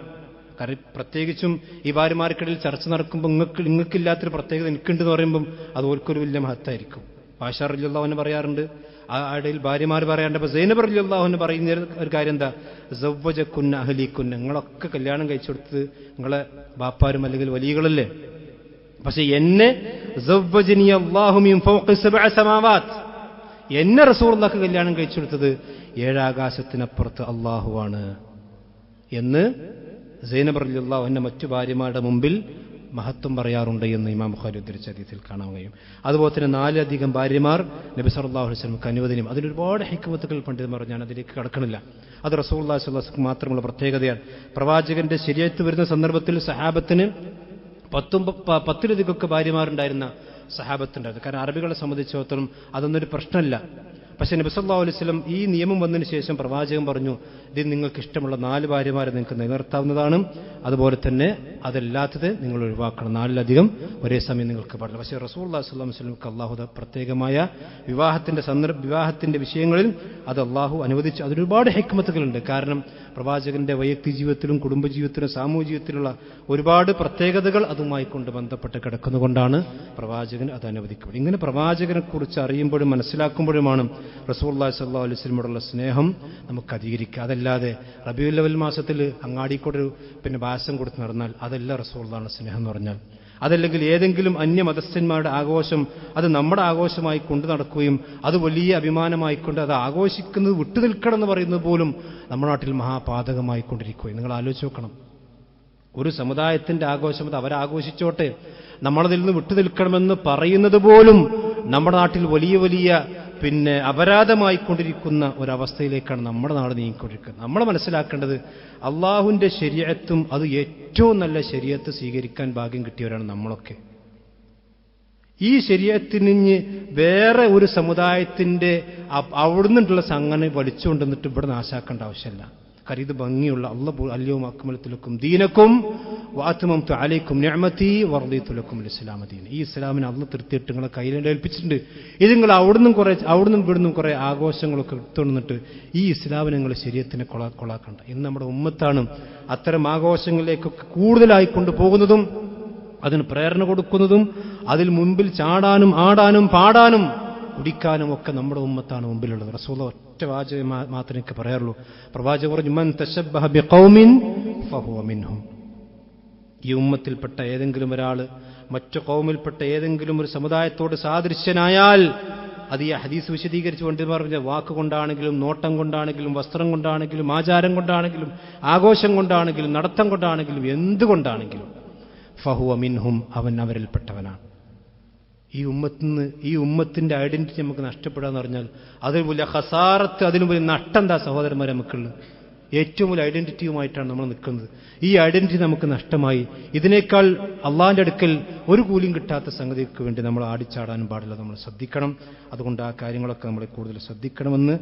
കാരണം പ്രത്യേകിച്ചും ഈ ഭാര്യമാർക്കിടയിൽ ചർച്ച നടക്കുമ്പോൾ നിങ്ങൾക്കില്ലാത്തൊരു പ്രത്യേകത എനിക്കുണ്ടെന്ന് പറയുമ്പം അത് ഓർക്കൊരു വലിയ മഹത്തായിരിക്കും. ആയിഷ റളിയല്ലാഹു അൻഹ പറയാറുണ്ട്, ആ ഇടയിൽ ഭാര്യമാർ പറയാണ്ടപ്പോൾ സൈനബ് റളിയല്ലാഹു അൻഹ പറയുന്ന ഒരു കാര്യം എന്താ, സവ്വജകുന്ന അഹ്ലീകുന്ന, നിങ്ങളൊക്കെ കല്യാണം കഴിച്ചു കൊടുത്തത് നിങ്ങളെ ബാപ്പാരും അല്ലെങ്കിൽ വലിയകളല്ലേ, പക്ഷെ എന്നെ സവ്വജനി അല്ലാഹു മിൻ ഫൗഖി സബ്അ സമാവാത്ത്, എന്നെ റസൂലുള്ളാഹിക്ക് കല്യാണം കഴിച്ചു കൊടുത്തത് 7 ആകാശത്തിനപ്പുറത്ത് അള്ളാഹുവാണ് എന്ന് സൈനബ് റളിയല്ലാഹു അൻഹ മറ്റു ഭാര്യമാരുടെ മുമ്പിൽ മഹത്വം പറയാറുണ്ട് എന്ന് ഇമാം ബുഖാരി ഉദ്ധരിച്ച ഹദീസിൽ കാണാൻ കഴിയും. അതുപോലെ തന്നെ 4 അധികം ഭാര്യമാർ നബി സല്ലല്ലാഹു അലൈഹി വസല്ലമക്ക് അനുവദനീയം. അതിലൊരുപാട് ഹിക്മത്തുകൾ പണ്ഡിതന്മാർ, ഞാൻ അതിലേക്ക് കടക്കണില്ല. അത് റസൂലുള്ളാഹി സ്വല്ലല്ലാഹു അലൈഹി വസല്ലം മാത്രമുള്ള പ്രത്യേകതയാണ്. പ്രവാചകന്റെ ശരീഅത്ത് വരുന്ന സന്ദർഭത്തിൽ സഹാബത്തിന് 10-ലധികമൊക്കെ ഭാര്യമാരുണ്ടായിരുന്ന സഹാബത്തുണ്ടായിരുന്നു. കാരണം അറബികളെ സംബന്ധിച്ചിടത്തോളം അതൊന്നൊരു പ്രശ്നമല്ല. പക്ഷേ നബി സല്ലല്ലാഹു അലൈഹി വസല്ലം ഈ നിയമം വന്നതിന് ശേഷം പ്രവാചകൻ പറഞ്ഞു, ഇതിൽ നിങ്ങൾക്ക് ഇഷ്ടമുള്ള 4 ഭാര്യമാരെ നിങ്ങൾക്ക് നിലനിർത്താവുന്നതാണ്, അതുപോലെ തന്നെ അതല്ലാത്തത് നിങ്ങൾ ഒഴിവാക്കണം, 4-ലധികം ഒരേ സമയം നിങ്ങൾക്ക് പാടില്ല. പക്ഷേ റസൂലുള്ളാഹി സ്വല്ലല്ലാഹു അലൈഹി വസല്ലമക്ക് അള്ളാഹു പ്രത്യേകമായ വിവാഹത്തിന്റെ വിഷയങ്ങളിൽ അത് അള്ളാഹു അനുവദിച്ചു. അതിലൊരുപാട് ഹിക്മത്തുകളുണ്ട്. കാരണം പ്രവാചകന്റെ വൈയക്തിക ജീവിതത്തിലും കുടുംബജീവിതത്തിലും സാമൂഹ്യ ജീവിതത്തിലുള്ള ഒരുപാട് പ്രത്യേകതകൾ അതുമായി കൊണ്ട് ബന്ധപ്പെട്ട് കിടക്കുന്നതുകൊണ്ടാണ് പ്രവാചകൻ അത് അനുവദിക്കുന്നത്. ഇങ്ങനെ പ്രവാചകനെ കുറിച്ച് അറിയുമ്പോഴും മനസ്സിലാക്കുമ്പോഴുമാണ് റസൂലുള്ളാഹി സ്വല്ലല്ലാഹു അലൈഹി വസല്ലമയോടുള്ള സ്നേഹം നമുക്ക് അധികരിക്കുക. അതല്ലാതെ റബീഉൽ അവ്വൽ മാസത്തിൽ അങ്ങാടിക്കൂടെ ഭാസം കൊടുത്ത് നടന്നാൽ അതല്ല റസൂലുള്ളാഹിയുടെ സ്നേഹം എന്ന് പറഞ്ഞാൽ. അതല്ലെങ്കിൽ ഏതെങ്കിലും അന്യമതസ്ഥന്മാരുടെ ആഘോഷം അത് നമ്മുടെ ആഘോഷമായി കൊണ്ടു നടക്കുകയും അത് വലിയ അഭിമാനമായിക്കൊണ്ട് അത് ആഘോഷിക്കുന്നത് വിട്ടുനിൽക്കണം എന്ന് പറയുന്നത് പോലും നമ്മുടെ നാട്ടിൽ മഹാപാതകമായിക്കൊണ്ടിരിക്കുകയും. നിങ്ങൾ ആലോചിച്ച് നോക്കണം, ഒരു സമുദായത്തിന്റെ ആഘോഷം അത് അവരാഘോഷിച്ചോട്ടെ, നമ്മളതിൽ നിന്ന് വിട്ടുനിൽക്കണമെന്ന് പറയുന്നത് പോലും നമ്മുടെ നാട്ടിൽ വലിയ വലിയ അപരാധമായിക്കൊണ്ടിരിക്കുന്ന ഒരവസ്ഥയിലേക്കാണ് നമ്മുടെ നാട് നീങ്ങിക്കൊണ്ടിരിക്കുന്നത്. നമ്മൾ മനസ്സിലാക്കേണ്ടത് അള്ളാഹുവിന്റെ ശരീഅത്തും അത് ഏറ്റവും നല്ല ശരീഅത്ത് സ്വീകരിക്കാൻ ഭാഗ്യം കിട്ടിയവരാണ് നമ്മളൊക്കെ. ഈ ശരീഅത്തിന് വേറെ ഒരു സമുദായത്തിന്റെ അവിടുന്നുള്ള സംഘടന വലിച്ചുകൊണ്ടുവന്നിട്ട് ഇവിടെ നാശാക്കേണ്ട ആവശ്യമില്ല. കാരണം ഇത് ഭംഗിയുള്ള അൽയൗമ അക്മൽതു ലക്കും ദീനക്കും വഅത്മംതു അലൈക്കും നിഅമതി വറദീതു ലക്കും അൽ-ഇസ്ലാമ ദീന. ഈ ഇസ്ലാമിനെ അള്ളാഹ് തൃപ്തിയിട്ട് നിങ്ങളെ കയ്യിൽ ഏൽപ്പിച്ചിട്ടുണ്ട്. ഇത് നിങ്ങൾ അവിടുന്നും ഇവിടുന്നും കുറെ ആഘോഷങ്ങളൊക്കെ എടുത്തുകൊണ്ടിട്ട് ഈ ഇസ്ലാമിനെ നിങ്ങൾ ശരീഅത്തിനെ കൊളാക്കണ്ട. ഇന്ന് നമ്മുടെ ഉമ്മത്താണ് അത്തരം ആഘോഷങ്ങളിലേക്കൊക്കെ കൂടുതലായിക്കൊണ്ട് പോകുന്നതും അതിന് പ്രേരണ കൊടുക്കുന്നതും അതിൽ മുൻപിൽ ചാടാനും ആടാനും പാടാനും കുടിക്കാനും ഒക്കെ നമ്മുടെ ഉമ്മത്താണ് മുമ്പിലുള്ളത്. റസൂൽ ഒറ്റ വാചകം മാത്രമേ എനിക്ക് പറയാറുള്ളൂ. പ്രവാചകൻ പറഞ്ഞു, മൻ തശബ്ബഹ ബിഖൗമിൻ ഫഹുവ മിൻഹും. ഈ ഉമ്മത്തിൽപ്പെട്ട ഏതെങ്കിലും ഒരാൾ മറ്റു ഖൗമിൽപ്പെട്ട ഏതെങ്കിലും ഒരു സമുദായത്തോട് സാദൃശ്യനായാൽ, അത് ഈ ഹദീസ് വിശദീകരിച്ചുകൊണ്ട് പറഞ്ഞ വാക്കുകൊണ്ടാണെങ്കിലും നോട്ടം കൊണ്ടാണെങ്കിലും വസ്ത്രം കൊണ്ടാണെങ്കിലും ആചാരം കൊണ്ടാണെങ്കിലും ആഘോഷം കൊണ്ടാണെങ്കിലും നടത്തം കൊണ്ടാണെങ്കിലും എന്തുകൊണ്ടാണെങ്കിലും ഫഹുവ മിൻഹും, അവൻ അവരിൽപ്പെട്ടവനാണ്. ഈ ഉമ്മത്തിന്റെ ഐഡന്റിറ്റി നമുക്ക് നഷ്ടപ്പെടാന്ന് പറഞ്ഞാൽ അതിൽ വലിയ ഖസാറത്ത്, അതിന് വലിയ നഷ്ടം എന്താ സഹോദരന്മാരെ നമുക്കുള്ളത്? ഏറ്റവും വലിയ ഐഡന്റിറ്റിയുമായിട്ടാണ് നമ്മൾ നിൽക്കുന്നത്. ഈ ഐഡന്റിറ്റി നമുക്ക് നഷ്ടമായി. ഇതിനേക്കാൾ അള്ളാഹിന്റെ അടുക്കൽ ഒരു കൂലിയും കിട്ടാത്ത സംഗതിക്ക് വേണ്ടി നമ്മൾ ആടിച്ചാടാനും പാടില്ല. നമ്മൾ ശ്രദ്ധിക്കണം. അതുകൊണ്ട് ആ കാര്യങ്ങളൊക്കെ നമ്മൾ കൂടുതൽ ശ്രദ്ധിക്കണമെന്ന്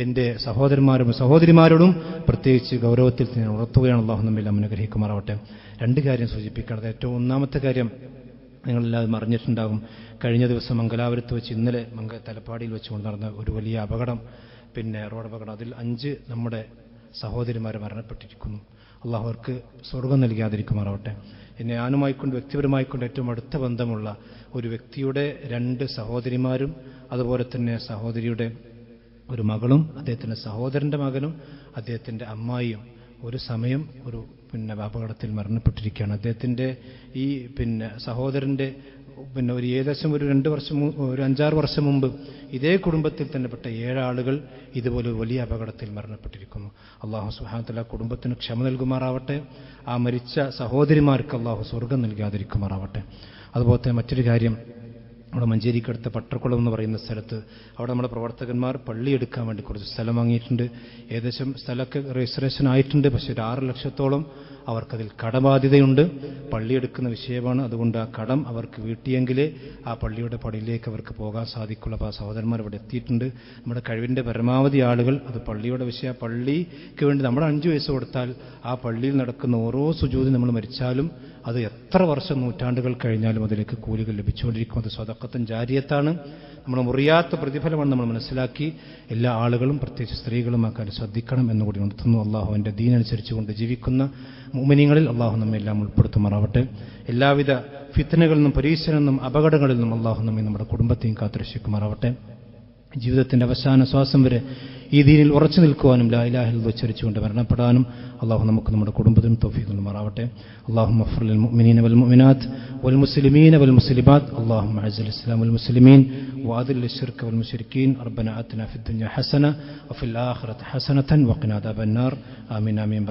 എൻ്റെ സഹോദരന്മാരും സഹോദരിമാരോടും പ്രത്യേകിച്ച് ഗൗരവത്തിൽ ഞാൻ ഉണർത്തുകയാണ്. അള്ളാഹു നമ്മെല്ലാം അനുഗ്രഹിക്കുമാറാവട്ടെ. 2 കാര്യം സൂചിപ്പിക്കണം. ഏറ്റവും ഒന്നാമത്തെ കാര്യം നിങ്ങളെല്ലാവരും അറിഞ്ഞിട്ടുണ്ടാകും. കഴിഞ്ഞ ദിവസം മംഗലാപുരത്ത് വെച്ച് ഇന്നലെ തലപ്പാടിയിൽ വെച്ചുകൊണ്ട് നടന്ന ഒരു വലിയ അപകടം, റോഡ് അപകടം. അതിൽ 5 നമ്മുടെ സഹോദരിമാർ മരണപ്പെട്ടിരിക്കുന്നു. അള്ളാഹു അവർക്ക് സ്വർഗം നൽകാതിരിക്കുമാറാവട്ടെ. ഞാനുമായിക്കൊണ്ട് വ്യക്തിപരമായിക്കൊണ്ട് ഏറ്റവും അടുത്ത ബന്ധമുള്ള ഒരു വ്യക്തിയുടെ 2 സഹോദരിമാരും അതുപോലെ തന്നെ സഹോദരിയുടെ ഒരു മകളും അദ്ദേഹത്തിൻ്റെ സഹോദരൻ്റെ മകനും അദ്ദേഹത്തിൻ്റെ അമ്മായിയും ഒരു സമയം ഒരു അപകടത്തിൽ മരണപ്പെട്ടിരിക്കുകയാണ്. അദ്ദേഹത്തിൻ്റെ ഈ സഹോദരൻ്റെ ഒരു ഏകദേശം ഒരു 5-6 വർഷം മുമ്പ് ഇതേ കുടുംബത്തിൽ തന്നെ പെട്ട 7 ആളുകൾ ഇതുപോലെ വലിയ അപകടത്തിൽ മരണപ്പെട്ടിരിക്കുന്നു. അള്ളാഹു സുബ്ഹാനഹു വ തആല കുടുംബത്തിന് ക്ഷമ നൽകുമാറാവട്ടെ. ആ മരിച്ച സഹോദരിമാർക്ക് അള്ളാഹു സ്വർഗം നൽകാതിരിക്കുമാറാവട്ടെ. അതുപോലെ തന്നെ മറ്റൊരു കാര്യം, അവിടെ മഞ്ചേരിക്കടുത്ത പട്ടർക്കുളം എന്ന് പറയുന്ന സ്ഥലത്ത് അവിടെ നമ്മുടെ പ്രവർത്തകന്മാർ പള്ളിയെടുക്കാൻ വേണ്ടി കുറച്ച് സ്ഥലം വാങ്ങിയിട്ടുണ്ട്. ഏകദേശം സ്ഥലമൊക്കെ രജിസ്ട്രേഷൻ ആയിട്ടുണ്ട്. പക്ഷേ ഒരു 6 ലക്ഷത്തോളം അവർക്കതിൽ കടബാധ്യതയുണ്ട്. പള്ളിയെടുക്കുന്ന വിഷയമാണ്. അതുകൊണ്ട് ആ കടം അവർക്ക് വീട്ടിയെങ്കിലേ ആ പള്ളിയുടെ പടിയിലേക്ക് അവർക്ക് പോകാൻ സാധിക്കുള്ളൂ. അപ്പോൾ ആ സഹോദരന്മാർ ഇവിടെ എത്തിയിട്ടുണ്ട്. നമ്മുടെ കഴിവിൻ്റെ പരമാവധി ആളുകൾ അത് പള്ളിയുടെ വിഷയം, പള്ളിക്ക് വേണ്ടി നമ്മൾ 5 പൈസ കൊടുത്താൽ ആ പള്ളിയിൽ നടക്കുന്ന ഓരോ സുജൂദും നമ്മൾ മരിച്ചാലും അത് എത്ര വർഷം നൂറ്റാണ്ടുകൾ കഴിഞ്ഞാലും അതിലേക്ക് കൂലികൾ ലഭിച്ചുകൊണ്ടിരിക്കും. അത് സ്വതക്കത്തും ജാരിയത്താണ്. നമ്മൾ മുറിയാത്ത പ്രതിഫലമാണ് നമ്മൾ മനസ്സിലാക്കി എല്ലാ ആളുകളും പ്രത്യേകിച്ച് സ്ത്രീകളും ആ കാര്യം ശ്രദ്ധിക്കണം എന്നുകൂടി ഉണർത്തുന്നു. അള്ളാഹുവിൻ്റെ ദീനനുസരിച്ചുകൊണ്ട് ജീവിക്കുന്ന മുഅ്മിനീങ്ങളിൽ അള്ളാഹു നമ്മെ എല്ലാം ഉൾപ്പെടുത്തുമാറാവട്ടെ. എല്ലാവിധ ഫിത്നകളിൽ നിന്നും പരീക്ഷകളിൽ നിന്നും അപകടങ്ങളിൽ നിന്നും അള്ളാഹു നമ്മെ നമ്മുടെ കുടുംബത്തെയും കാത്തുരക്ഷിക്കുമാറാവട്ടെ. ജീവിതത്തിന്റെ അവസാന ശ്വാസം വരെ ഈ ദീനിൽ ഉറച്ചു നിൽക്കുവാനും ലാ ഇലാഹ ഇല്ലല്ലാഹ് ഉച്ചരിച്ചുകൊണ്ട് മരണപ്പെടാനും അള്ളാഹു നമുക്ക് നമ്മുടെ കുടുംബത്തിനും തൗഫീഖ് നൽകുമാറാവട്ടെ. അല്ലാഹുമ്മ ഗ്ഫിർ ലിൽ മുഅ്മിനീന വൽ മുഅ്മിനാത്ത് വൽ മുസ്ലിമീന വൽ മുസ്ലിമാത്ത്. അല്ലാഹുമ്മ അഅ്സിൽ ഇസ്ലാം വൽ മുസ്ലിമീൻ വഅദിൽ അശ്ശിർക വൽ മുശ്രിക്കീൻ. റബ്ബനാ ആതിനാ ഫിദ് ദുനിയ ഹസന വഫിൽ ആഖിറതി ഹസനതൻ വഖിനാ അദാബന്നാർ. ആമീൻ ആമീൻ.